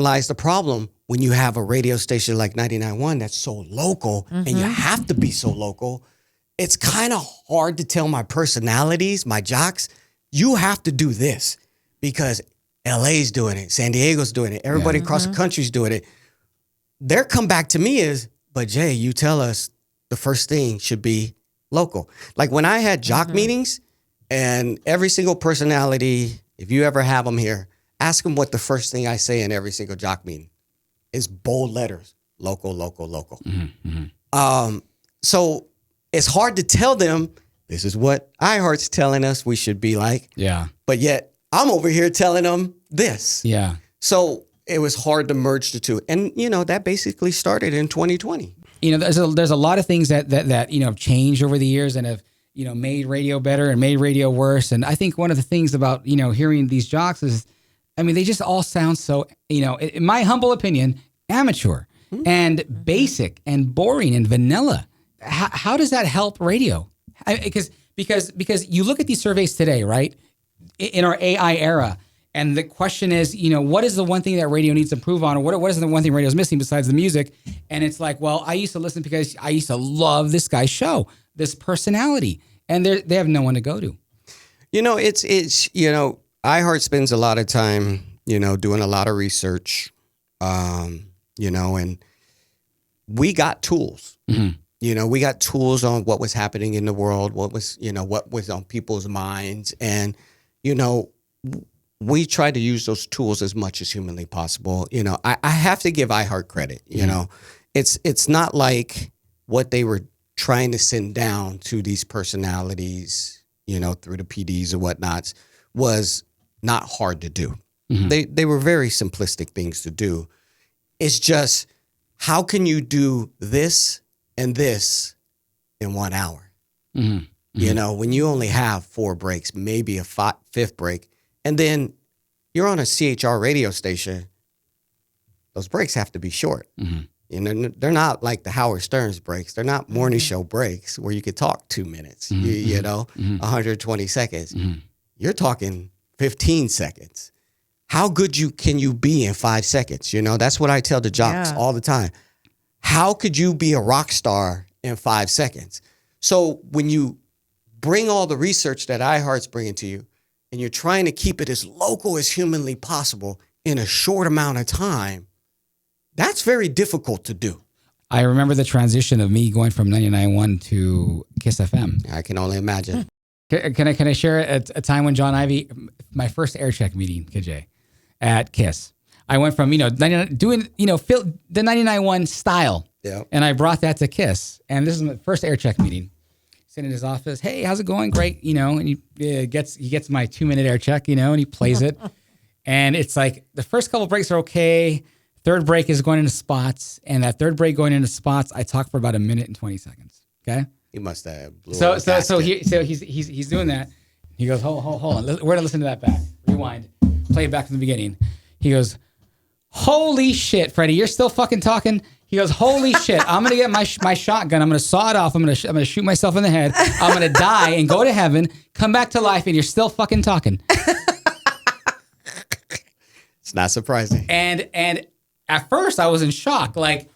lies the problem. When you have a radio station like 99.1 that's so local, and you have to be so local, it's kind of hard to tell my personalities, my jocks, you have to do this because LA's doing it, San Diego's doing it, everybody across the country's doing it. Their comeback to me is, but Jay, you tell us the first thing should be local. Like when I had jock meetings, and every single personality, if you ever have them here, ask them what the first thing I say in every single jock meeting is: bold letters, local, local, local. So it's hard to tell them this is what iHeart's telling us we should be like. Yeah. But yet I'm over here telling them this. Yeah. So it was hard to merge the two. And, that basically started in 2020. There's a lot of things that have changed over the years and have, made radio better and made radio worse. And I think one of the things about, hearing these jocks is, they just all sound so, in my humble opinion, amateur and basic and boring and vanilla. How does that help radio? Because you look at these surveys today, right? In our AI era, and the question is, what is the one thing that radio needs to improve on, or what is the one thing radio is missing besides the music? And it's like, well, I used to listen because I used to love this guy's show, this personality, and they have no one to go to. It's iHeart spends a lot of time, doing a lot of research, and we got tools. We got tools on what was happening in the world, what was on people's minds. And, we try to use those tools as much as humanly possible. I have to give iHeart credit. It's not like what they were trying to send down to these personalities, through the PDs or whatnots, was not hard to do. They were very simplistic things to do. It's just, how can you do this and this in 1 hour? When you only have 4 breaks, maybe a fifth break, and then you're on a CHR radio station, those breaks have to be short. They're not like the Howard Stern's breaks. They're not morning show breaks where you could talk 2 minutes, 120 seconds. You're talking 15 seconds. How good can you be in 5 seconds? That's what I tell the jocks all the time. How could you be a rock star in 5 seconds? So when you bring all the research that iHeart's bringing to you, and you're trying to keep it as local as humanly possible in a short amount of time, that's very difficult to do. I remember the transition of me going from 99.1 to KIIS FM. I can only imagine. Can I share a time when John Ivey, my first air check meeting, KJ, at KIIS. I went from, doing, the 99.1 style. Yeah. And I brought that to KIIS. And this is my first air check meeting. Sitting in his office, hey, how's it going? Great, and he gets my 2-minute air check, and he plays it. And it's like the first couple breaks are okay. Third break is going into spots. And that third break going into spots, I talk for about 1 minute and 20 seconds. Okay. He must have blew So he's doing that. He goes, hold on. We're gonna listen to that back. Rewind. Play it back from the beginning. He goes, holy shit, Freddie, you're still fucking talking. He goes, holy shit, I'm going to get my shotgun. I'm going to saw it off. I'm going to shoot myself in the head. I'm going to die and go to heaven, come back to life, and you're still fucking talking. It's not surprising. And at first, I was in shock. Like,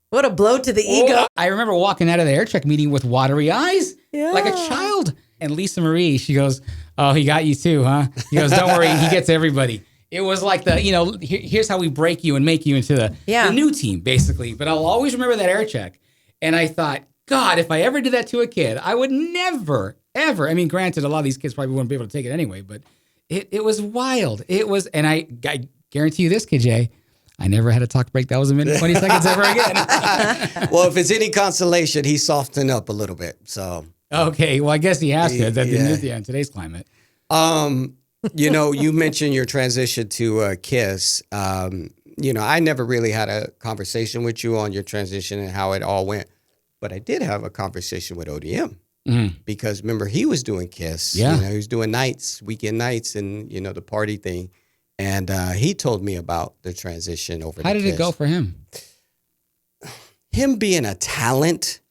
what a blow to the ego. I remember walking out of the air check meeting with watery eyes, like a child. And Lisa Marie, she goes, oh, he got you too, huh? He goes, don't worry, he gets everybody. It was like here's how we break you and make you into the new team, basically. But I'll always remember that air check. And I thought, God, if I ever did that to a kid, I would never, ever. I mean, granted, a lot of these kids probably wouldn't be able to take it anyway, but it was wild. It was, and I guarantee you this, KJ, I never had a talk break that was 1 minute, 20 seconds ever again. Well, if it's any consolation, he softened up a little bit. So okay, well, I guess he has to. In today's climate. You mentioned your transition to KIIS. I never really had a conversation with you on your transition and how it all went, but I did have a conversation with ODM because remember he was doing KIIS. Yeah, he was doing nights, weekend nights, and the party thing, and he told me about the transition over. How did it go for him? Him being a talent,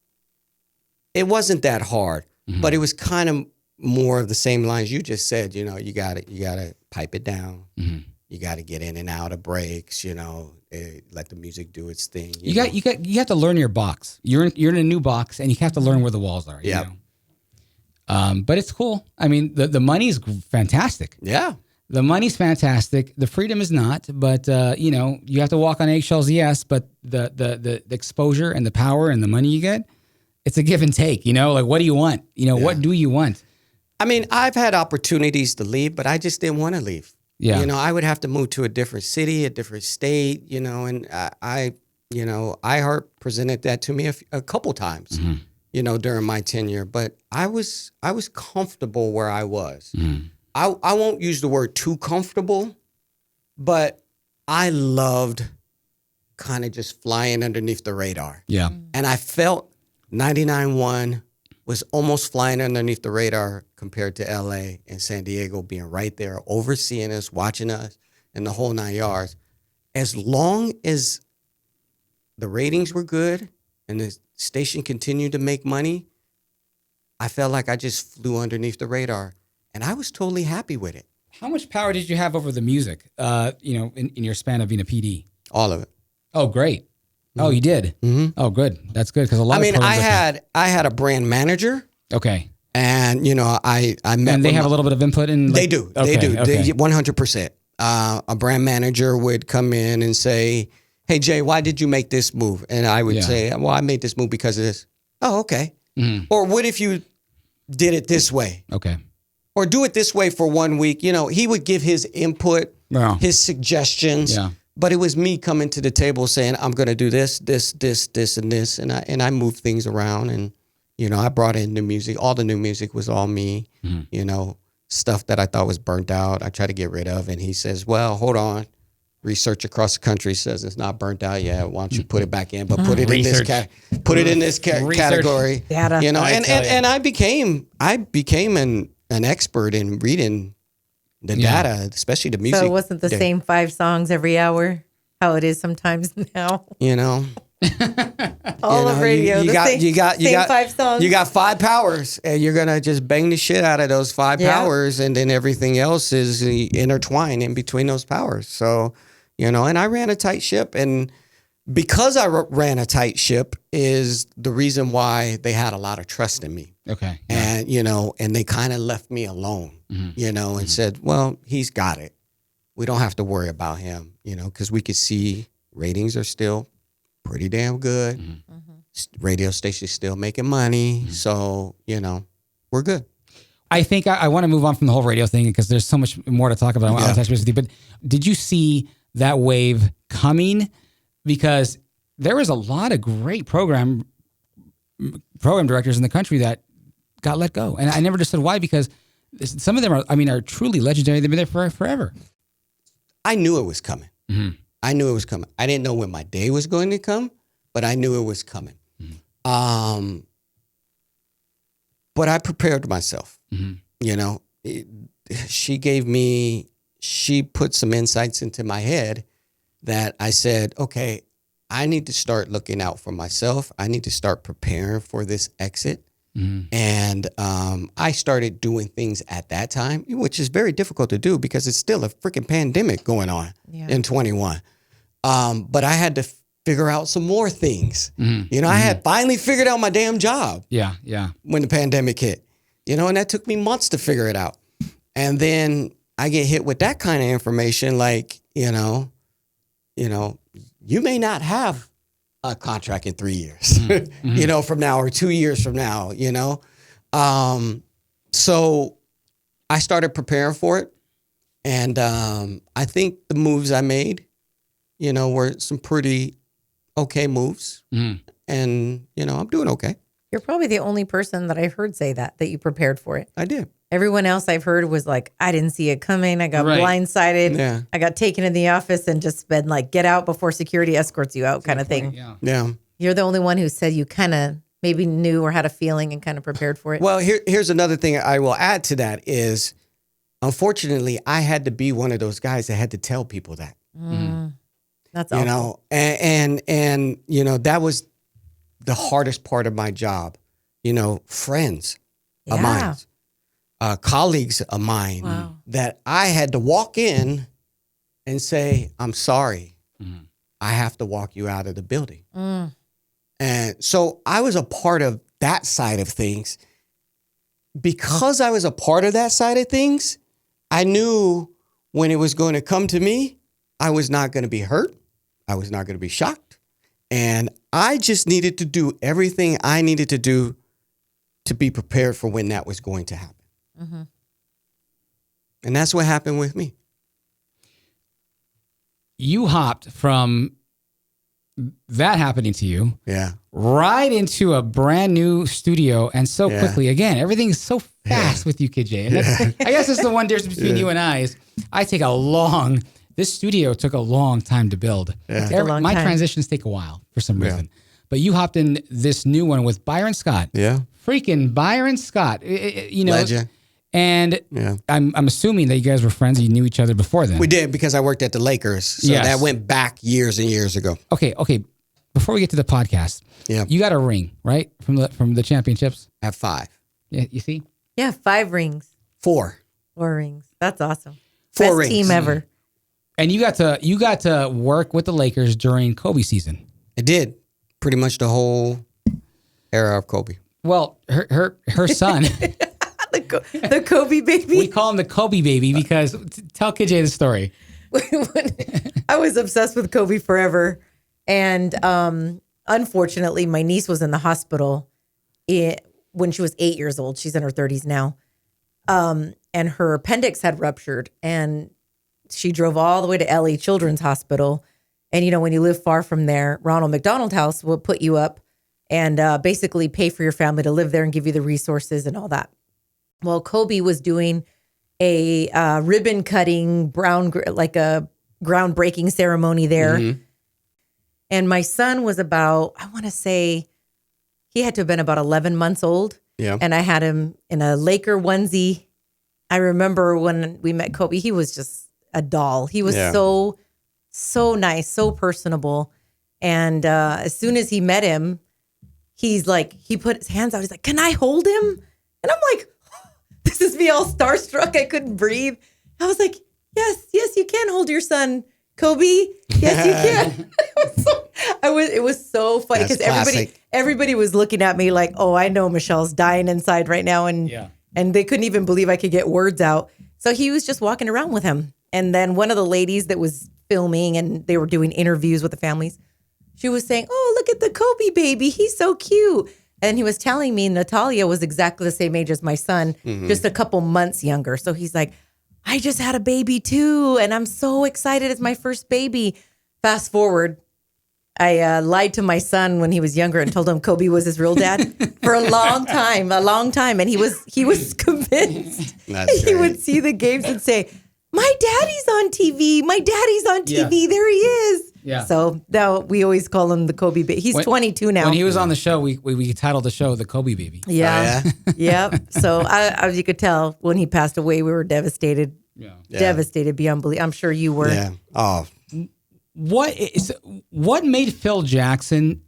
it wasn't that hard, but it was kind of more of the same lines you just said. You gotta pipe it down. You gotta get in and out of breaks. Let the music do its thing. You have to learn your box. You're in a new box, and you have to learn where the walls are. Yeah. But it's cool. I mean, the money's fantastic. Yeah. The money's fantastic. The freedom is not. But you have to walk on eggshells. Yes, but the exposure and the power and the money you get, it's a give and take, like, what do you want? What do you want? I mean, I've had opportunities to leave, but I just didn't want to leave. Yeah. I would have to move to a different city, a different state, and iHeart presented that to me a couple times, during my tenure, but I was comfortable where I was. I won't use the word too comfortable, but I loved kind of just flying underneath the radar. Yeah. And I felt 99.1 was almost flying underneath the radar compared to LA and San Diego being right there, overseeing us, watching us, and the whole 9 yards. As long as the ratings were good and the station continued to make money, I felt like I just flew underneath the radar. And I was totally happy with it. How much power did you have over the music, in your span of being a PD? All of it. Oh, great. Oh, you did? Mm-hmm. Oh, good. That's good. Because a lot of programs I had a brand manager. Okay. And, I met and they have a little bit of input in. They do. Okay, They do. Okay. 100%. A brand manager would come in and say, hey, Jay, why did you make this move? And I would say, well, I made this move because of this. Oh, okay. Mm-hmm. Or what if you did it this way? Okay. Or do it this way for 1 week. He would give his input, his suggestions. Yeah. But it was me coming to the table saying, I'm going to do this, and this. And I moved things around. And, I brought in new music. All the new music was all me. Mm-hmm. Stuff that I thought was burnt out, I tried to get rid of. And he says, well, hold on. Research across the country says it's not burnt out yet. Why don't you put it back in? But put it in this category. Data. And I became an expert in reading the data, especially the music. So it wasn't the same 5 songs every hour, how it is sometimes now. All of radio. You got 5 songs. You got 5 powers, and you're gonna just bang the shit out of those 5 powers, and then everything else is intertwined in between those powers. So, and I ran a tight ship, and because I ran a tight ship is the reason why they had a lot of trust in me. Okay. And, and they kind of left me alone, and said, well, he's got it. We don't have to worry about him, because we could see ratings are still pretty damn good. Radio station's still making money. So, we're good. I think I want to move on from the whole radio thing because there's so much more to talk about. I want to touch base with you. But did you see that wave coming? Because there was a lot of great program directors in the country that got let go. And I never understood why, because some of them are truly legendary. They've been there for forever. I knew it was coming. Mm-hmm. I knew it was coming. I didn't know when my day was going to come, but I knew it was coming. Mm-hmm. But I prepared myself. Mm-hmm. She put some insights into my head that I said, okay, I need to start looking out for myself. I need to start preparing for this exit. Mm-hmm. And I started doing things at that time, which is very difficult to do because it's still a freaking pandemic going on in 21. But I had to figure out some more things. Mm-hmm. I had finally figured out my damn job. Yeah. When the pandemic hit, and that took me months to figure it out. And then I get hit with that kind of information, like, you may not have a contract in 3 years, mm-hmm. From now, or 2 years from now, So I started preparing for it. And I think the moves I made, were some pretty okay moves. Mm. And, I'm doing okay. You're probably the only person that I've heard say that you prepared for it. I did. Everyone else I've heard was like, I didn't see it coming. I got blindsided. Yeah. I got taken in the office and just been like, get out before security escorts you out kind of thing. Yeah. You're the only one who said you kind of maybe knew or had a feeling and kind of prepared for it. Well, here's another thing I will add to that is, unfortunately, I had to be one of those guys that had to tell people that. That's awful. And that was the hardest part of my job. Friends of mine. Colleagues of mine that I had to walk in and say, I'm sorry. Mm-hmm. I have to walk you out of the building. Mm. And so I was a part of that side of things. Because I was a part of that side of things, I knew when it was going to come to me, I was not going to be hurt. I was not going to be shocked. And I just needed to do everything I needed to do to be prepared for when that was going to happen. Mm-hmm. And that's what happened with me. You hopped from that happening to you, right into a brand new studio, and so quickly. Again, everything's so fast with you, KJ. And I guess that's the one difference between you and I is I take this studio took a long time to build. My transitions take a while for some reason. But you hopped in this new one with Byron Scott. Yeah. Freaking Byron Scott. Legend. And I'm assuming that you guys were friends. You knew each other before then. We did, because I worked at the Lakers. So that went back years and years ago. Okay. Before we get to the podcast, you got a ring, right? From the championships? I have 5. Yeah, you see? Yeah, 5 rings. 4. 4 rings. That's awesome. 4 Best rings. team ever. And you got to work with the Lakers during Kobe season. I did. Pretty much the whole era of Kobe. Well, her son... The Kobe baby. We call him the Kobe baby because tell KJ the story. I was obsessed with Kobe forever. And unfortunately, my niece was in the hospital when she was 8 years old. She's in her 30s now. And her appendix had ruptured. And she drove all the way to LA Children's Hospital. And, when you live far from there, Ronald McDonald House will put you up and basically pay for your family to live there and give you the resources and all that. Well, Kobe was doing a ribbon cutting, like a groundbreaking ceremony there. Mm-hmm. And my son was about, I want to say, he had to have been about 11 months old. Yeah. And I had him in a Laker onesie. I remember when we met Kobe, he was just a doll. He was so nice, so personable. And as soon as he met him, he's like, he put his hands out. He's like, "Can I hold him?" And I'm like, this is me all starstruck. I couldn't breathe. I was like, yes, you can hold your son, Kobe. Yes, you can. It was so funny because everybody was looking at me like, oh, I know Michelle's dying inside right now. And they couldn't even believe I could get words out. So he was just walking around with him. And then one of the ladies that was filming and they were doing interviews with the families, she was saying, "Oh, look at the Kobe baby. He's so cute." And he was telling me Natalia was exactly the same age as my son, just a couple months younger. So he's like, "I just had a baby too, and I'm so excited. It's my first baby." Fast forward, I lied to my son when he was younger and told him Kobe was his real dad for a long time. And he was convinced. He would see the games and say, "My daddy's on TV. My daddy's on TV. There he is." Yeah. So now we always call him the Kobe baby. He's 22 now. When he was on the show, we titled the show "The Kobe Baby." Yeah. Oh, yeah. Yep. So as you could tell, when he passed away, we were devastated. Yeah. Devastated beyond belief. I'm sure you were. Yeah. Oh. What made Phil Jackson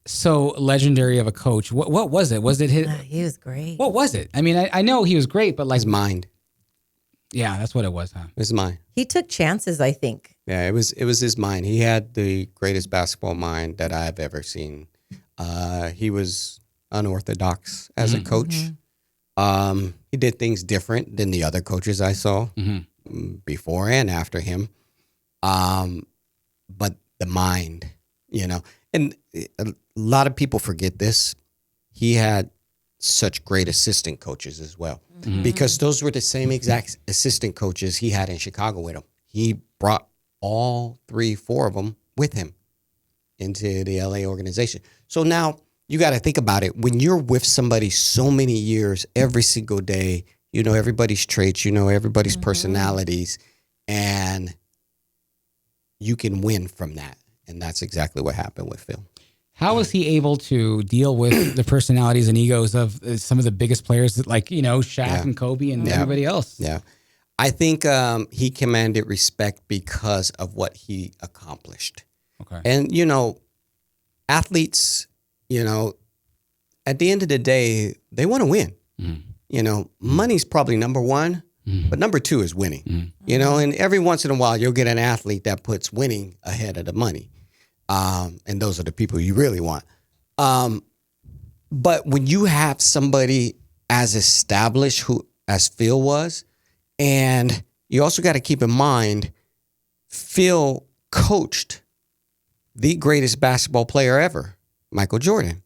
so legendary of a coach? What was it? Was it his? He was great. What was it? I mean, I know he was great, but like his mind. Yeah, that's what it was, huh? It was mine. He took chances, I think. Yeah, it was his mind. He had the greatest basketball mind that I've ever seen. He was unorthodox as a coach. He did things different than the other coaches I saw before and after him. But the mind, and a lot of people forget this. He had such great assistant coaches as well, because those were the same exact assistant coaches he had in Chicago with him. He brought all 3-4 of them with him into the LA organization. So now you got to think about it. When you're with somebody so many years, every single day, you know everybody's traits, you know everybody's personalities, and you can win from that. And that's exactly what happened with Phil. How was he able to deal with the personalities and egos of some of the biggest players, like, Shaq and Kobe and everybody else? Yeah. I think he commanded respect because of what he accomplished. Okay. And, athletes, at the end of the day, they want to win. Money's probably number one, but number two is winning. And every once in a while, you'll get an athlete that puts winning ahead of the money. And those are the people you really want. But when you have somebody as established as Phil was, and you also got to keep in mind, Phil coached the greatest basketball player ever, Michael Jordan.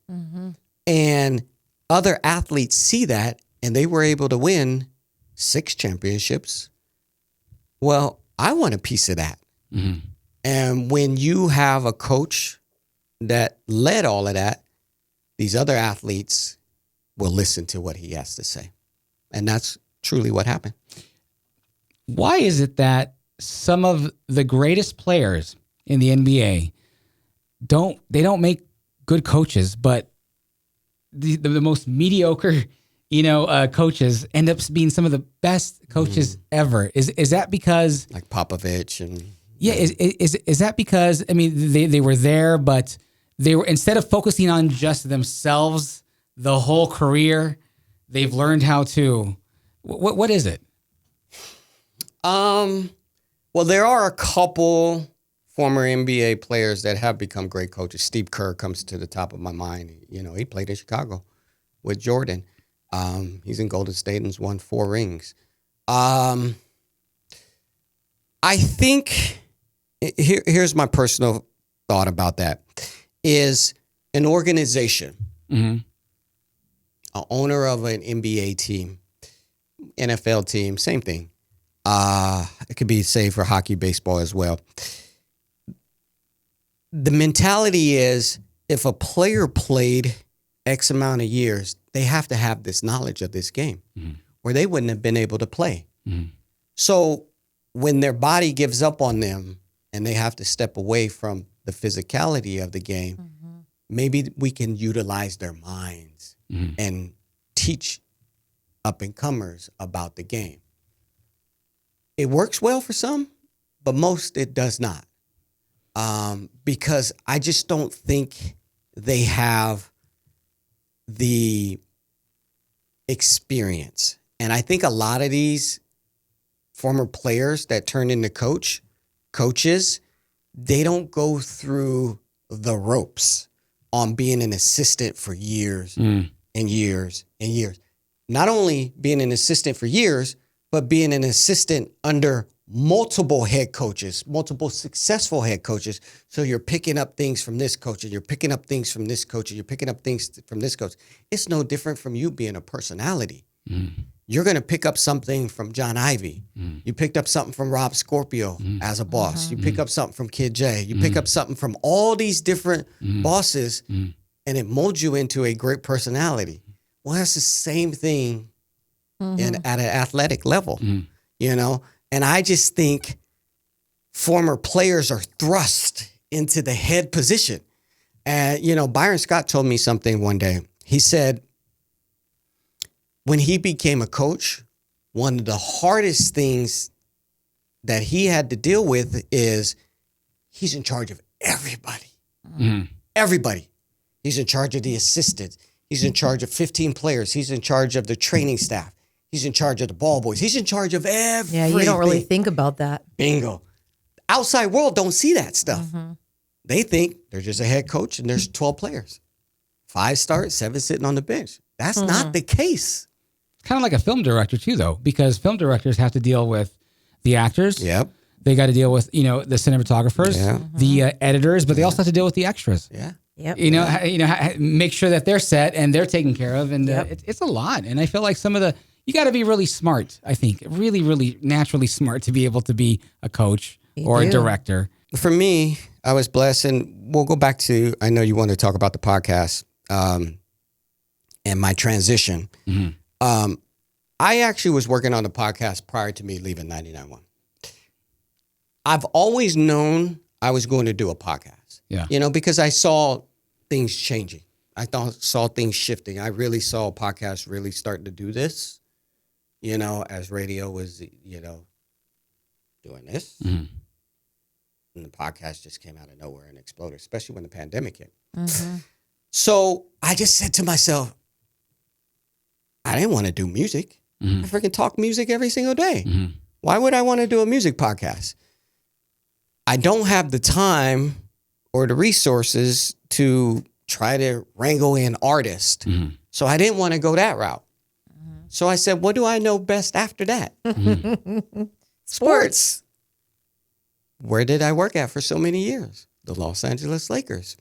And other athletes see that, and they were able to win 6 championships. Well, I want a piece of that. And when you have a coach that led all of that, these other athletes will listen to what he has to say. And that's truly what happened. Why is it that some of the greatest players in the NBA don't make good coaches, but the most mediocre, coaches end up being some of the best coaches ever? Is that because like Popovich and is that because they were there, but they were, instead of focusing on just themselves the whole career, they've learned how to. What is it? Well, there are a couple former NBA players that have become great coaches. Steve Kerr comes to the top of my mind. He played in Chicago with Jordan. He's in Golden State and has won 4 rings. I think here's my personal thought about that is an organization, an owner of an NBA team, NFL team, same thing. It could be say for hockey, baseball as well. The mentality is if a player played X amount of years, they have to have this knowledge of this game or they wouldn't have been able to play. So when their body gives up on them and they have to step away from the physicality of the game, maybe we can utilize their minds and teach up and comers about the game. It works well for some, but most it does not. Because I just don't think they have the experience. And I think a lot of these former players that turn into coaches, they don't go through the ropes on being an assistant for years and years and years. Not only being an assistant for years, but being an assistant under multiple head coaches, multiple successful head coaches. So you're picking up things from this coach, and you're picking up things from this coach, and you're picking up things from this coach. It's no different from you being a personality. You're going to pick up something from John Ivey. You picked up something from Rob Scorpio as a boss. You pick up something from Kid J. You pick up something from all these different bosses, and it molds you into a great personality. Well, that's the same thing at an athletic level, And I just think former players are thrust into the head position. And, Byron Scott told me something one day. He said, when he became a coach, one of the hardest things that he had to deal with is he's in charge of everybody. Everybody. He's in charge of the assistants. He's in charge of 15 players. He's in charge of the training staff. He's in charge of the ball boys. He's in charge of everything. Yeah, you don't really think about that. Bingo. Outside world don't see that stuff. They think there's just a head coach and there's 12 players. 5 start, 7 sitting on the bench. That's not the case. It's kind of like a film director too, though, because film directors have to deal with the actors. Yep. They got to deal with, the cinematographers, the editors, but they also have to deal with the extras. Yeah. Yep. Make sure that they're set and they're taken care of. And it's a lot. And I feel like you got to be really smart, I think, really, really naturally smart to be able to be a coach or a director. For me, I was blessed, and we'll go back to, I know you want to talk about the podcast and my transition. I actually was working on the podcast prior to me leaving 99.1. I've always known I was going to do a podcast, because I saw things changing. I saw things shifting. I really saw a podcast really starting to do this. As radio was, doing this. And the podcast just came out of nowhere and exploded, especially when the pandemic hit. So I just said to myself, I didn't want to do music. I freaking talk music every single day. Why would I want to do a music podcast? I don't have the time or the resources to try to wrangle in artists. So I didn't want to go that route. So I said, what do I know best after that? Sports. Where did I work at for so many years? the Los Angeles Lakers.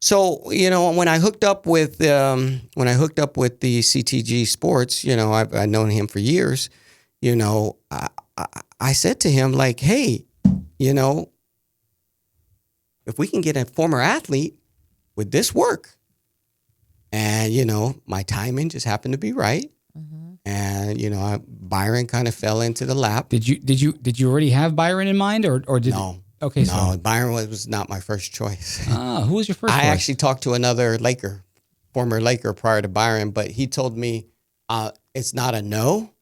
So, you know, when I hooked up with the CTG Sports, you know, I've known him for years. You know, I said to him, like, hey, you know, if we can get a former athlete, would this work? And, you know, my timing just happened to be right. Mm-hmm. And, you know, Byron kind of fell into the lap. Did you already have Byron in mind or did No. Okay, no, Byron was not my first choice. Who was your first choice? I actually talked to another former Laker prior to Byron, but he told me it's not a no,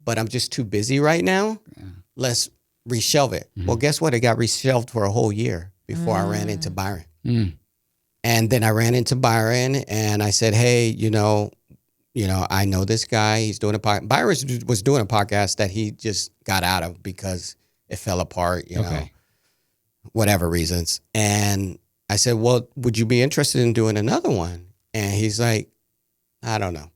but I'm just too busy right now. Yeah. Let's reshelve it. Mm-hmm. Well, guess what? It got reshelved for a whole year before I ran into Byron. Mm. And then I ran into Byron and I said, hey, you know, I know this guy. He's doing a podcast. Byron was doing a podcast that he just got out of because it fell apart, you know. Whatever reasons. And I said, well, would you be interested in doing another one? And he's like, I don't know.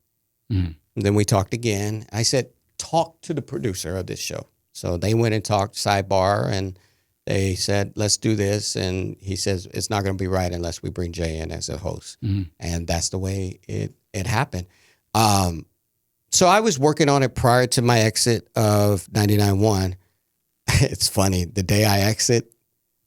Mm-hmm. And then we talked again. I said, talk to the producer of this show. So they went and talked sidebar and they said, let's do this. And he says, it's not going to be right unless we bring Jay in as a host. Mm-hmm. And that's the way it happened. So I was working on it prior to my exit of 99.1. It's funny. The day I exit,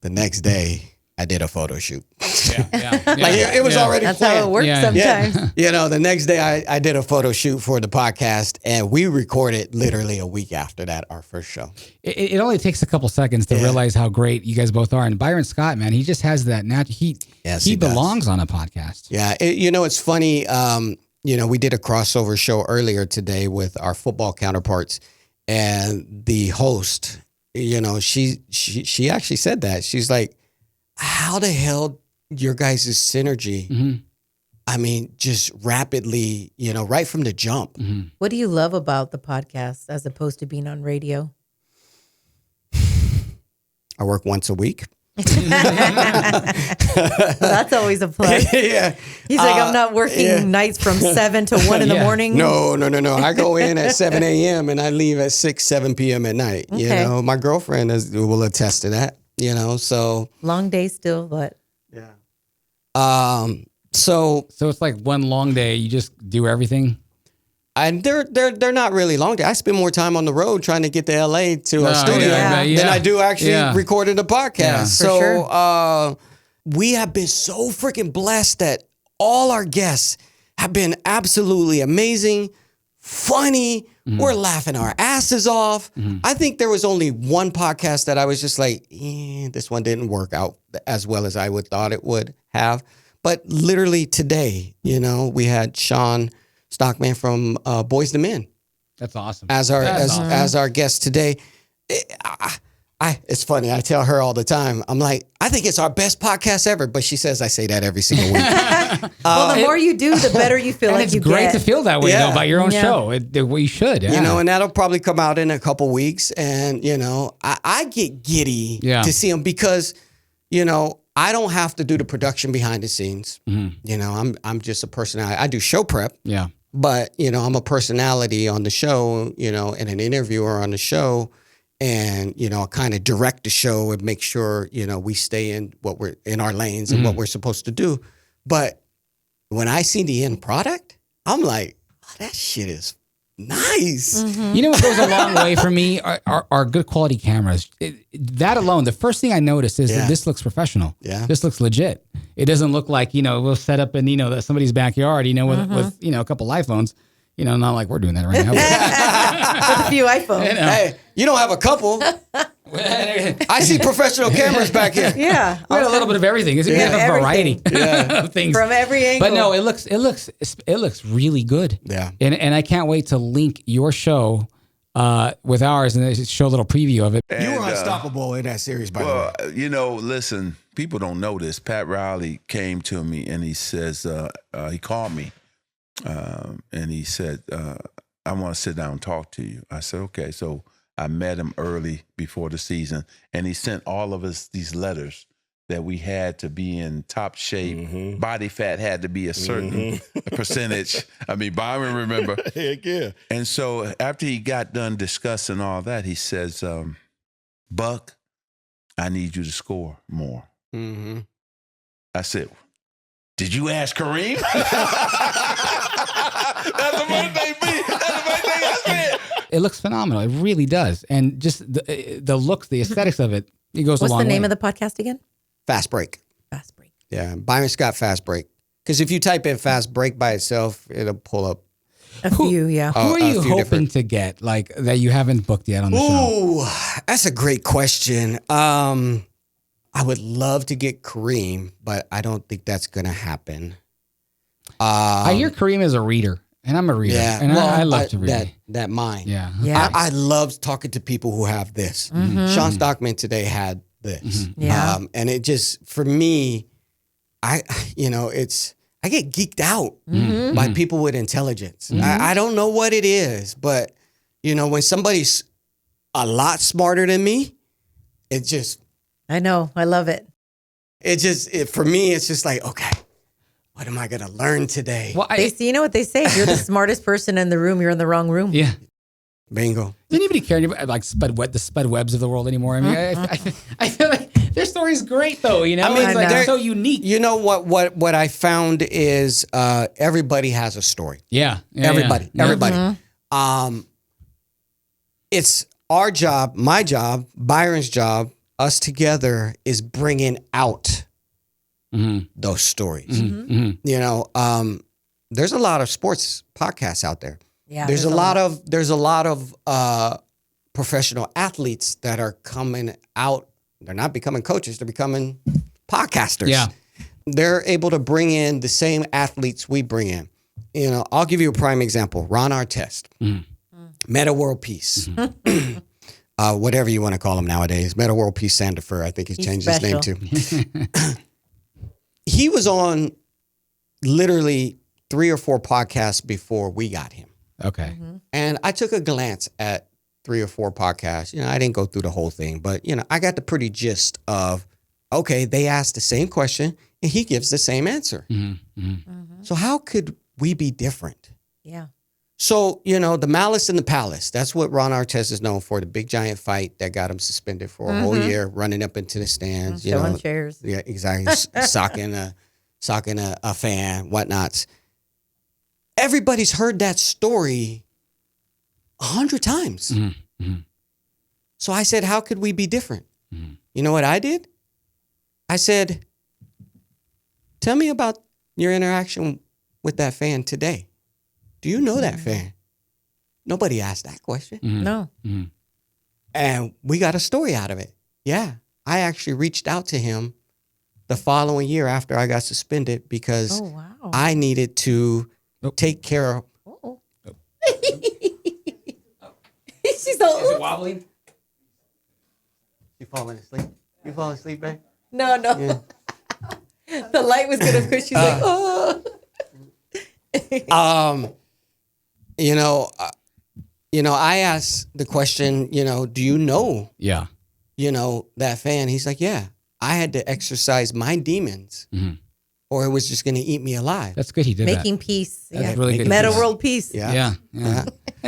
the next day, I did a photo shoot. Yeah. Like it was already That's planned. how it works sometimes. Yeah. You know, the next day I did a photo shoot for the podcast, and we recorded literally a week after that, our first show. It only takes a couple seconds to realize how great you guys both are. And Byron Scott, man, he just has that natural. He belongs on a podcast. Yeah. You know, it's funny. You know, we did a crossover show earlier today with our football counterparts, and the host, you know, she actually said that. She's like, how the hell your guys' synergy? Mm-hmm. I mean, just rapidly, you know, right from the jump. Mm-hmm. What do you love about the podcast as opposed to being on radio? I work once a week. That's always a plus. Yeah. He's like, I'm not working nights from 7 to 1 in the morning. No. I go in at 7 a.m. and I leave at 6, 7 p.m. at night. Okay. You know, my girlfriend will attest to that, you know, so. Long day still, but. Yeah. So it's like one long day. You just do everything. And they're not really long days. I spend more time on the road trying to get to LA to our studio than I do actually recording a podcast. Yeah. So we have been so freaking blessed that all our guests have been absolutely amazing, funny. Mm-hmm. We're laughing our asses off. Mm-hmm. I think there was only one podcast that I was just like, this one didn't work out as well as I thought it would have. But literally today, you know, we had Sean Stockman from Boys to Men. That's awesome. As our guest today. It's funny. I tell her all the time. I'm like, I think it's our best podcast ever. But she says I say that every single week. Well, the more you do, the better you feel. It's great to feel that way though about your own show. We should. Yeah. You know, and that'll probably come out in a couple weeks. And you know, I get giddy to see them because, you know, I don't have to do the production behind the scenes. Mm-hmm. You know, I'm just a personality. I do show prep. Yeah. But, you know, I'm a personality on the show, you know, and an interviewer on the show. And, you know, I kind of direct the show and make sure, you know, we stay in what we're in our lanes and what we're supposed to do. But when I see the end product, I'm like, oh, that shit is nice. Mm-hmm. You know what goes a long way for me are good quality cameras. That alone, the first thing I notice is that this looks professional. Yeah. This looks legit. It doesn't look like, you know, we'll set up in, you know, somebody's backyard, you know, with you know, a couple iPhones. You know, not like we're doing that right now. With a few iPhones. You know. Hey, you don't have a couple. I see professional cameras back here. Yeah. We have a little bit of everything. We have a variety of things. From every angle. But no, it looks really good. Yeah. And I can't wait to link your show with ours and show a little preview of it. And, you were unstoppable in that series, by the way. You know, listen, people don't know this. Pat Riley came to me and he says, he called me and he said, I want to sit down and talk to you. I said, okay. So I met him early before the season, and he sent all of us these letters that we had to be in top shape. Mm-hmm. Body fat had to be a certain percentage. I mean, Byron, remember? Heck yeah. And so after he got done discussing all that, he says, Buck, I need you to score more. Mm-hmm. I said, did you ask Kareem? That's the first thing I said. It looks phenomenal. It really does. And just the looks, the aesthetics of it, it goes a long way. What's the name of the podcast again? Fast Break. Fast Break. Yeah, Byron Scott Fast Break. Because if you type in Fast Break by itself, it'll pull up. Few, yeah. Who are you hoping to get, like, that you haven't booked yet on the show? Ooh, that's a great question. I would love to get Kareem, but I don't think that's going to happen. I hear Kareem is a reader, and I'm a reader. Yeah, and I love to read. That mind. Yeah. Yeah. I love talking to people who have this. Sean Stockman today had this. Yeah. And it just, for me, I get geeked out by people with intelligence. I don't know what it is, but when somebody's a lot smarter than me, it just. I know. I love it. For me, it's just like, okay, what am I going to learn today? Well, You know what they say? If you're the smartest person in the room, you're in the wrong room. Yeah. Bingo. Does anybody care about like the Spud Webbs of the world anymore? I mean, I feel like their story is great, though. I mean, it's like they're so unique. You know what I found is everybody has a story. Yeah. Everybody. It's our job, my job, Byron's job, us together is bringing out those stories. There's a lot of sports podcasts out there. Yeah. There's a lot of professional athletes that are coming out. They're not becoming coaches. They're becoming podcasters. Yeah. They're able to bring in the same athletes we bring in. I'll give you a prime example. Ron Artest, Meta World Peace, whatever you want to call him nowadays. Meta World Peace Sandifer, I think he's changed his name to. He was on literally 3 or 4 podcasts before we got him. Okay. And I took a glance at 3 or 4 podcasts. I didn't go through the whole thing, but I got the pretty gist of, okay, they asked the same question and he gives the same answer. So how could we be different? Yeah. So, the malice in the palace, that's what Ron Artest is known for, the big giant fight that got him suspended for a whole year, running up into the stands. Throwing chairs. Yeah, exactly. socking a fan, whatnots. Everybody's heard that story 100 times. So I said, how could we be different? You know what I did? I said, tell me about your interaction with that fan today. Do you know that fan? Nobody asked that question. No. And we got a story out of it. Yeah. I actually reached out to him the following year after I got suspended because I needed to take care of. She's all wobbling? You falling asleep? You falling asleep, babe? No. Yeah. The light was gonna push. She's like, oh. I asked the question, do you know? Yeah. That fan. He's like, yeah. I had to exercise my demons, or it was just going to eat me alive. That's good. He did Making peace. That's really good. Meta world peace. Yeah.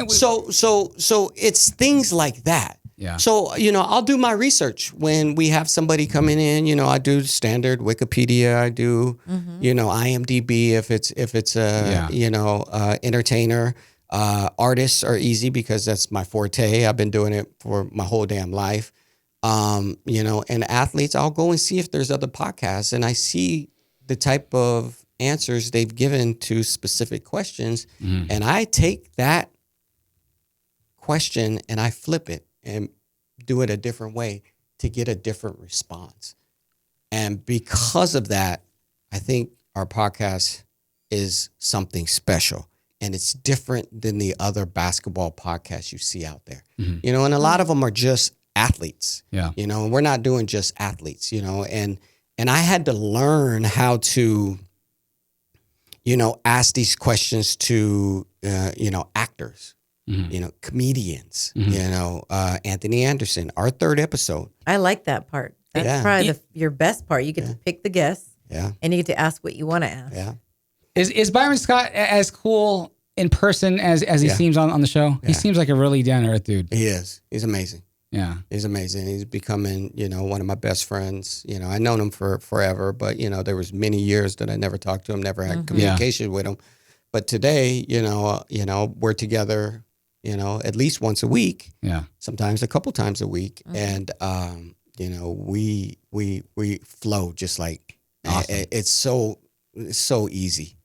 So it's things like that. Yeah. So, I'll do my research when we have somebody coming in, I do standard Wikipedia, I do, IMDb if it's a, entertainer. Artists are easy because that's my forte. I've been doing it for my whole damn life. And athletes, I'll go and see if there's other podcasts and I see the type of answers they've given to specific questions. And I take that question and I flip it and do it a different way to get a different response. And because of that, I think our podcast is something special. And it's different than the other basketball podcasts you see out there. And a lot of them are just athletes. Yeah. And we're not doing just athletes, and I had to learn how to, ask these questions to, actors. Comedians, Anthony Anderson, our 3rd episode. I like that part. That's probably your best part. You get to pick the guests and you get to ask what you want to ask. Yeah. Is Byron Scott as cool in person as he seems on the show? Yeah. He seems like a really down-to-earth dude. He is. He's amazing. Yeah. He's amazing. He's becoming, one of my best friends. I've known him for forever, but, there was many years that I never talked to him, never had communication with him. But today, we're together, at least once a week. Yeah. Sometimes a couple times a week. And, we flow just like, awesome. It's so easy.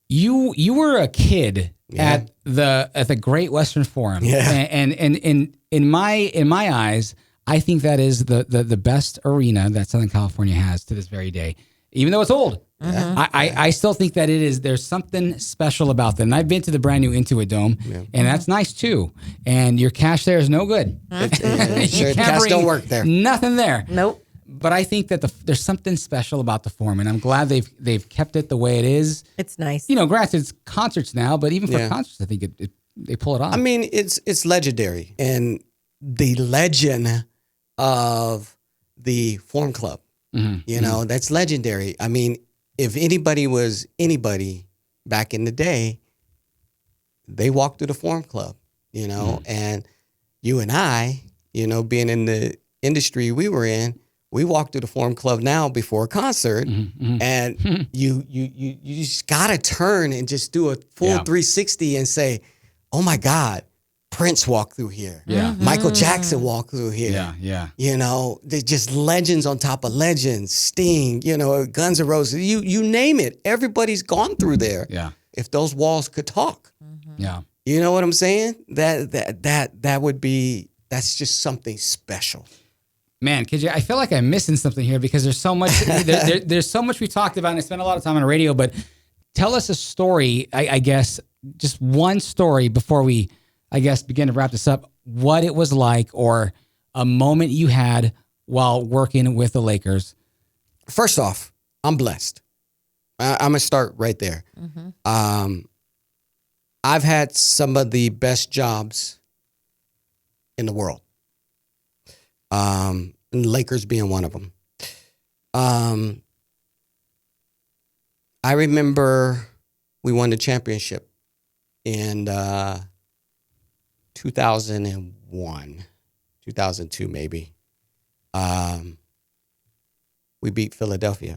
You were a kid at the Great Western Forum. Yeah. And in my eyes, I think that is the best arena that Southern California has to this very day. Even though it's old. I still think that there's something special about them. And I've been to the brand new Intuit Dome, and that's nice too. And your cash there is no good. Sure, cash don't work there. Nothing there. Nope. But I think that there's something special about the Forum, and I'm glad they've kept it the way it is. It's nice. Granted, it's concerts now, but even for concerts, I think they pull it off. I mean, it's legendary, and the legend of the Forum Club. That's legendary. I mean, if anybody was anybody back in the day, they walked through the Forum Club, and you and I, being in the industry we were in, we walk through the Forum Club now before a concert, and you just gotta turn and just do a full 360 and say, "Oh my God, Prince walked through here. Yeah. Michael Jackson walked through here. Yeah. They're just legends on top of legends. Sting, Guns N' Roses, you name it. Everybody's gone through there. Yeah. If those walls could talk. Yeah. You know what I'm saying? That's just something special. Man, KJ, I feel like I'm missing something here because there's so much there's so much we talked about, and I spent a lot of time on the radio, but tell us a story, I guess, just one story before we, I guess, begin to wrap this up, what it was like or a moment you had while working with the Lakers. First off, I'm blessed. I'm going to start right there. I've had some of the best jobs in the world. And Lakers being one of them. I remember we won the championship in 2001, 2002 maybe. We beat Philadelphia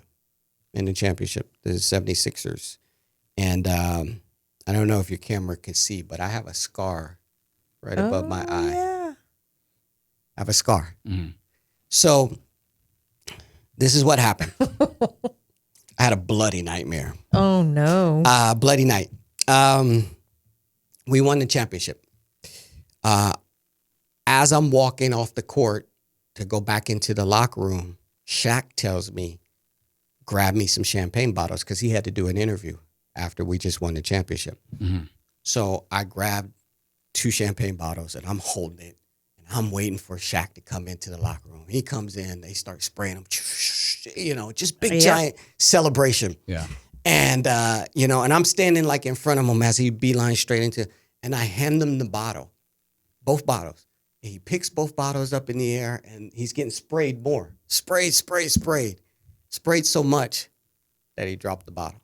in the championship, the 76ers. And I don't know if your camera can see, but I have a scar right above my eye. Yeah. I have a scar. So this is what happened. I had a bloody nightmare. Oh, no. Bloody night. We won the championship. As I'm walking off the court to go back into the locker room, Shaq tells me, grab me some champagne bottles because he had to do an interview after we just won the championship. So I grabbed 2 champagne bottles and I'm holding it. And I'm waiting for Shaq to come into the locker room. He comes in, they start spraying him, just big giant celebration. Yeah. And, and I'm standing like in front of him as he beeline straight into, and I hand him the bottle, both bottles. And he picks both bottles up in the air and he's getting sprayed more. Sprayed so much that he dropped the bottle.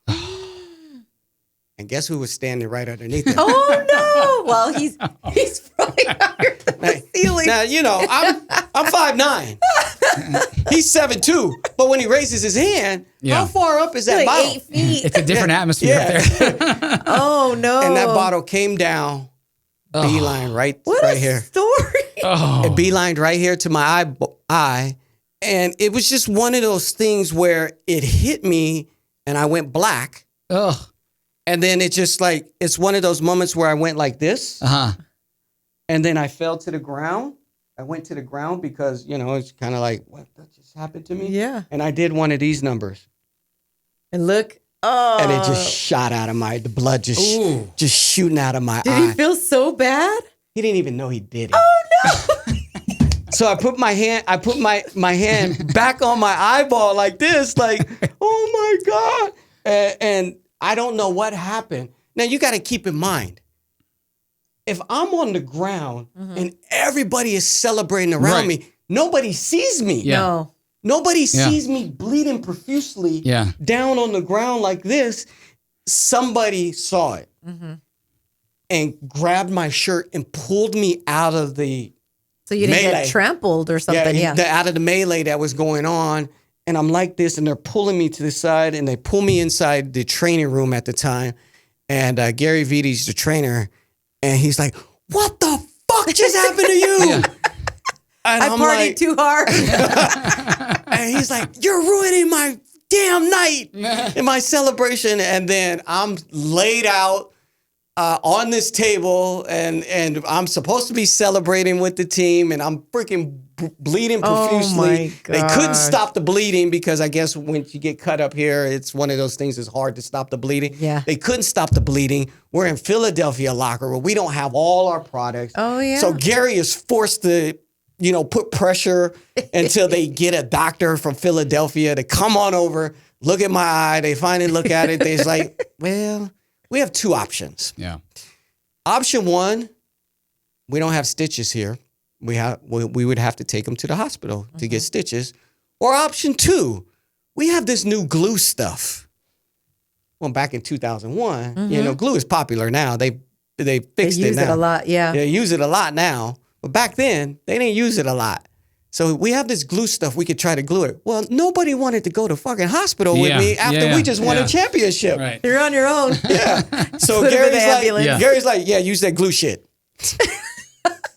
And guess who was standing right underneath him? Oh, no. Well, he's probably higher than the ceiling. Now, I'm 5'9". He's 7'2". But when he raises his hand, how far up is that like bottle? 8 feet. It's a different atmosphere up there. Oh, no. And that bottle came down, beeline right here. Story. It beelined right here to my eye. And it was just one of those things where it hit me and I went black. Ugh. And then it just it's one of those moments where I went like this. And then I fell to the ground. I went to the ground because, it's kind of like, what, that just happened to me? Yeah. And I did one of these numbers. And look. Oh. And it just shot out of the blood just shooting out of my eye. Did he feel so bad? He didn't even know he did it. Oh, no. So I put my hand back on my eyeball like this, oh my God. And I don't know what happened. Now you got to keep in mind, if I'm on the ground and everybody is celebrating around me, nobody sees me. Yeah. No. Nobody sees me bleeding profusely down on the ground like this. Somebody saw it and grabbed my shirt and pulled me out of the So you didn't get trampled or something, out of the melee that was going on. And I'm like this, and they're pulling me to the side, and they pull me inside the training room at the time. And Gary Vidi's the trainer, and he's like, "What the fuck just happened to you?" Yeah. And I partied too hard. And he's like, "You're ruining my damn night and my celebration." And then I'm laid out on this table, and I'm supposed to be celebrating with the team, and I'm freaking bleeding profusely. Oh my They couldn't gosh. stop the bleeding because I guess when you get cut up here, it's one of those things that's hard to stop the bleeding. Yeah. They couldn't stop the bleeding. We're in Philadelphia locker room. We don't have all our products. Oh, yeah. So Gary is forced to, put pressure until they get a doctor from Philadelphia to come on over, look at my eye. They finally look at it. They're like, well, we have two options. Yeah. Option one, we don't have stitches here. We would have to take them to the hospital to get stitches. Or option two, we have this new glue stuff. Well, back in 2001, glue is popular now. They fixed it now. They use it a lot, yeah. They use it a lot now. But back then, they didn't use it a lot. So we have this glue stuff. We could try to glue it. Well, nobody wanted to go to fucking hospital with me after we just won a championship. Right. You're on your own. Yeah. So Put 'em in the Gary's like, yeah, use that glue shit.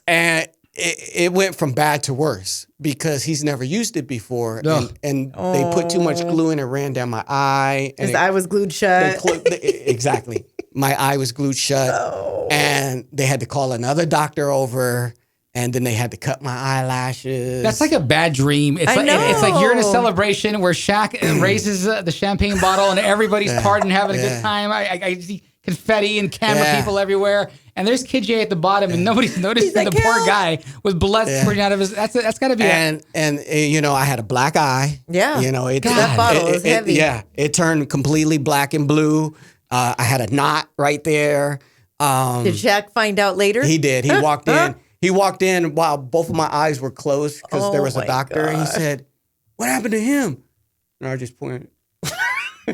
And it went from bad to worse because he's never used it before. Ugh. And they put too much glue in it, ran down my eye. His eye was glued shut. Exactly. My eye was glued shut. Oh. And they had to call another doctor over. And then they had to cut my eyelashes. That's like a bad dream. It's like you're in a celebration where Shaq raises the champagne bottle and everybody's partying, having a good time. I see confetti and camera people everywhere. And there's Kid J at the bottom, and nobody's noticing like, the poor guy with blood spurting out of his. That's got to be. And I had a black eye. Yeah. That bottle is heavy. It turned completely black and blue. I had a knot right there. Did Shaq find out later? He did. He walked in. He walked in while both of my eyes were closed because there was a doctor. And he said, "What happened to him?" And I just pointed.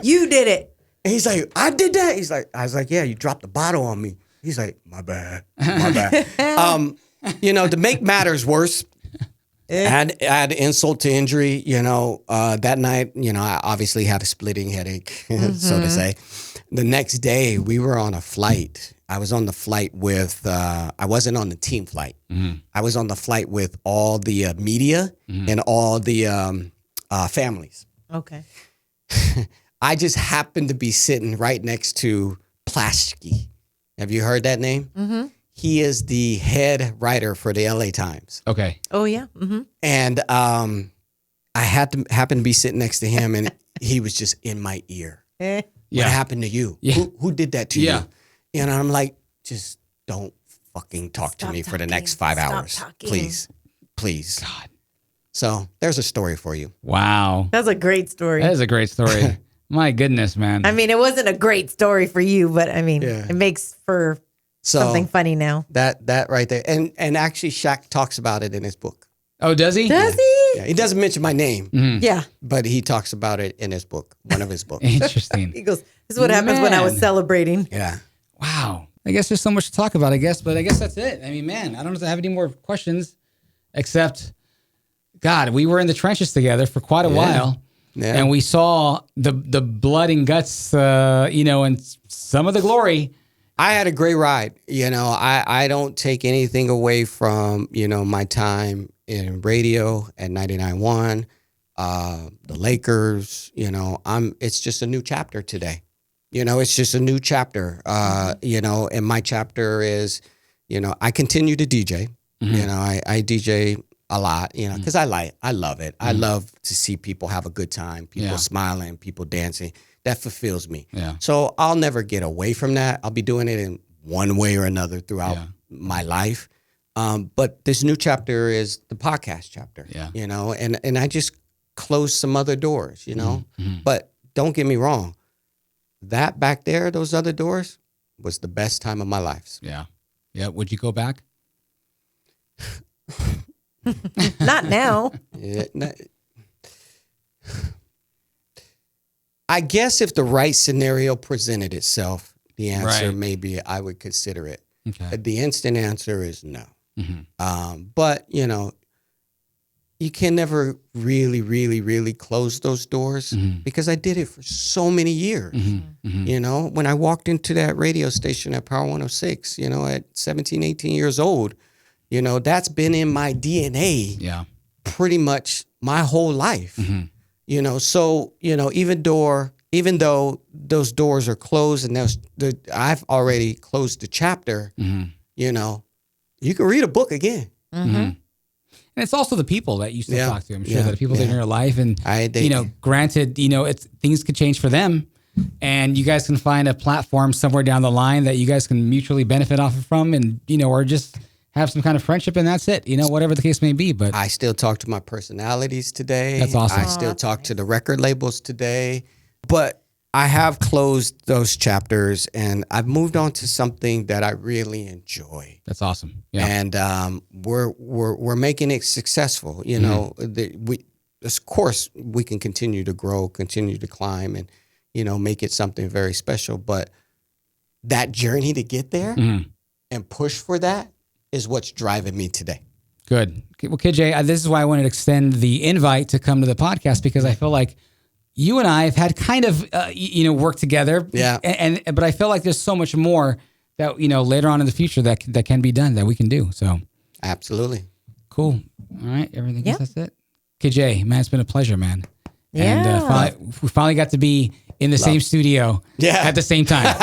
You did it. And he's like, "I did that." I was like, "Yeah, you dropped the bottle on me." He's like, "My bad, my bad." To make matters worse, add insult to injury. That night, I obviously had a splitting headache, so to say. The next day, we were on a flight. I was on the flight with, I wasn't on the team flight. Mm-hmm. I was on the flight with all the media and all the families. Okay. I just happened to be sitting right next to Plaschke. Have you heard that name? Mm-hmm. He is the head writer for the LA Times. Okay. Oh, yeah. Mm-hmm. And I happened to be sitting next to him, and he was just in my ear. What happened to you? Yeah. Who did that to you? And I'm like, just don't fucking talk to me for the next 5 hours. Please. God. So there's a story for you. Wow. That's a great story. That is a great story. My goodness, man. I mean, it wasn't a great story for you, but I mean, it makes for something funny now. That right there. And actually, Shaq talks about it in his book. Oh, does he? Does he? Yeah, he doesn't mention my name. Yeah. But he talks about it in his book, one of his books. Interesting. He goes, "This is what happens when I was celebrating." Yeah. Wow. I guess there's so much to talk about, but I guess that's it. I mean, man, I don't know if I have any more questions except, God, we were in the trenches together for quite a while. Yeah. And we saw the blood and guts, and some of the glory. I had a great ride. I don't take anything away from, my time in radio at 99.1, the Lakers, it's just a new chapter today. It's just a new chapter, and my chapter is, I continue to DJ. I DJ a lot, because I love it. I love to see people have a good time, people smiling, people dancing. That fulfills me. Yeah. So I'll never get away from that. I'll be doing it in one way or another throughout my life. But this new chapter is the podcast chapter, and I just closed some other doors, But don't get me wrong. That back there, those other doors, was the best time of my life. Yeah. Yeah. Would you go back? Not now. I guess if the right scenario presented itself, the answer maybe I would consider it. Okay. The instant answer is no. But, you know, you can never really, really, really close those doors because I did it for so many years. You know, when I walked into that radio station at Power 106, you know, at 17, 18 years old, you know, that's been in my DNA pretty much my whole life. You know, so, you know, even though those doors are closed and I've already closed the chapter, you know, you can read a book again. And it's also the people that you still talk to. I'm sure that the people that are in your life, and you know, granted, you know, things could change for them, and you guys can find a platform somewhere down the line that you guys can mutually benefit off from, and you know, or just have some kind of friendship, and that's it. You know, whatever the case may be. But I still talk to my personalities today. That's awesome. I still talk to the record labels today, but I have closed those chapters and I've moved on to something that I really enjoy. That's awesome. Yeah. And we're making it successful. You know, of course we can continue to grow, continue to climb, and you know, make it something very special. But that journey to get there and push for that is what's driving me today. Good. Well, KJ, this is why I wanted to extend the invite to come to the podcast, because I feel like you and I have had kind of, you know, work together. Yeah. But I feel like there's so much more that, you know, later on in the future that can be done, that we can do. So. Absolutely. Cool. All right. Everything else, that's it. KJ, man, it's been a pleasure, man. Yeah. And we finally got to be in the same studio at the same time.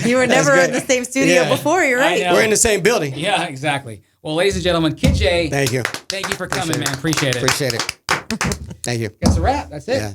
You were never in the same studio before, you're right. We're in the same building. Yeah, exactly. Well, ladies and gentlemen, KJ. Thank you. Thank you for coming, man. Appreciate it. Appreciate it. Thank you. That's a wrap. That's it. Yeah.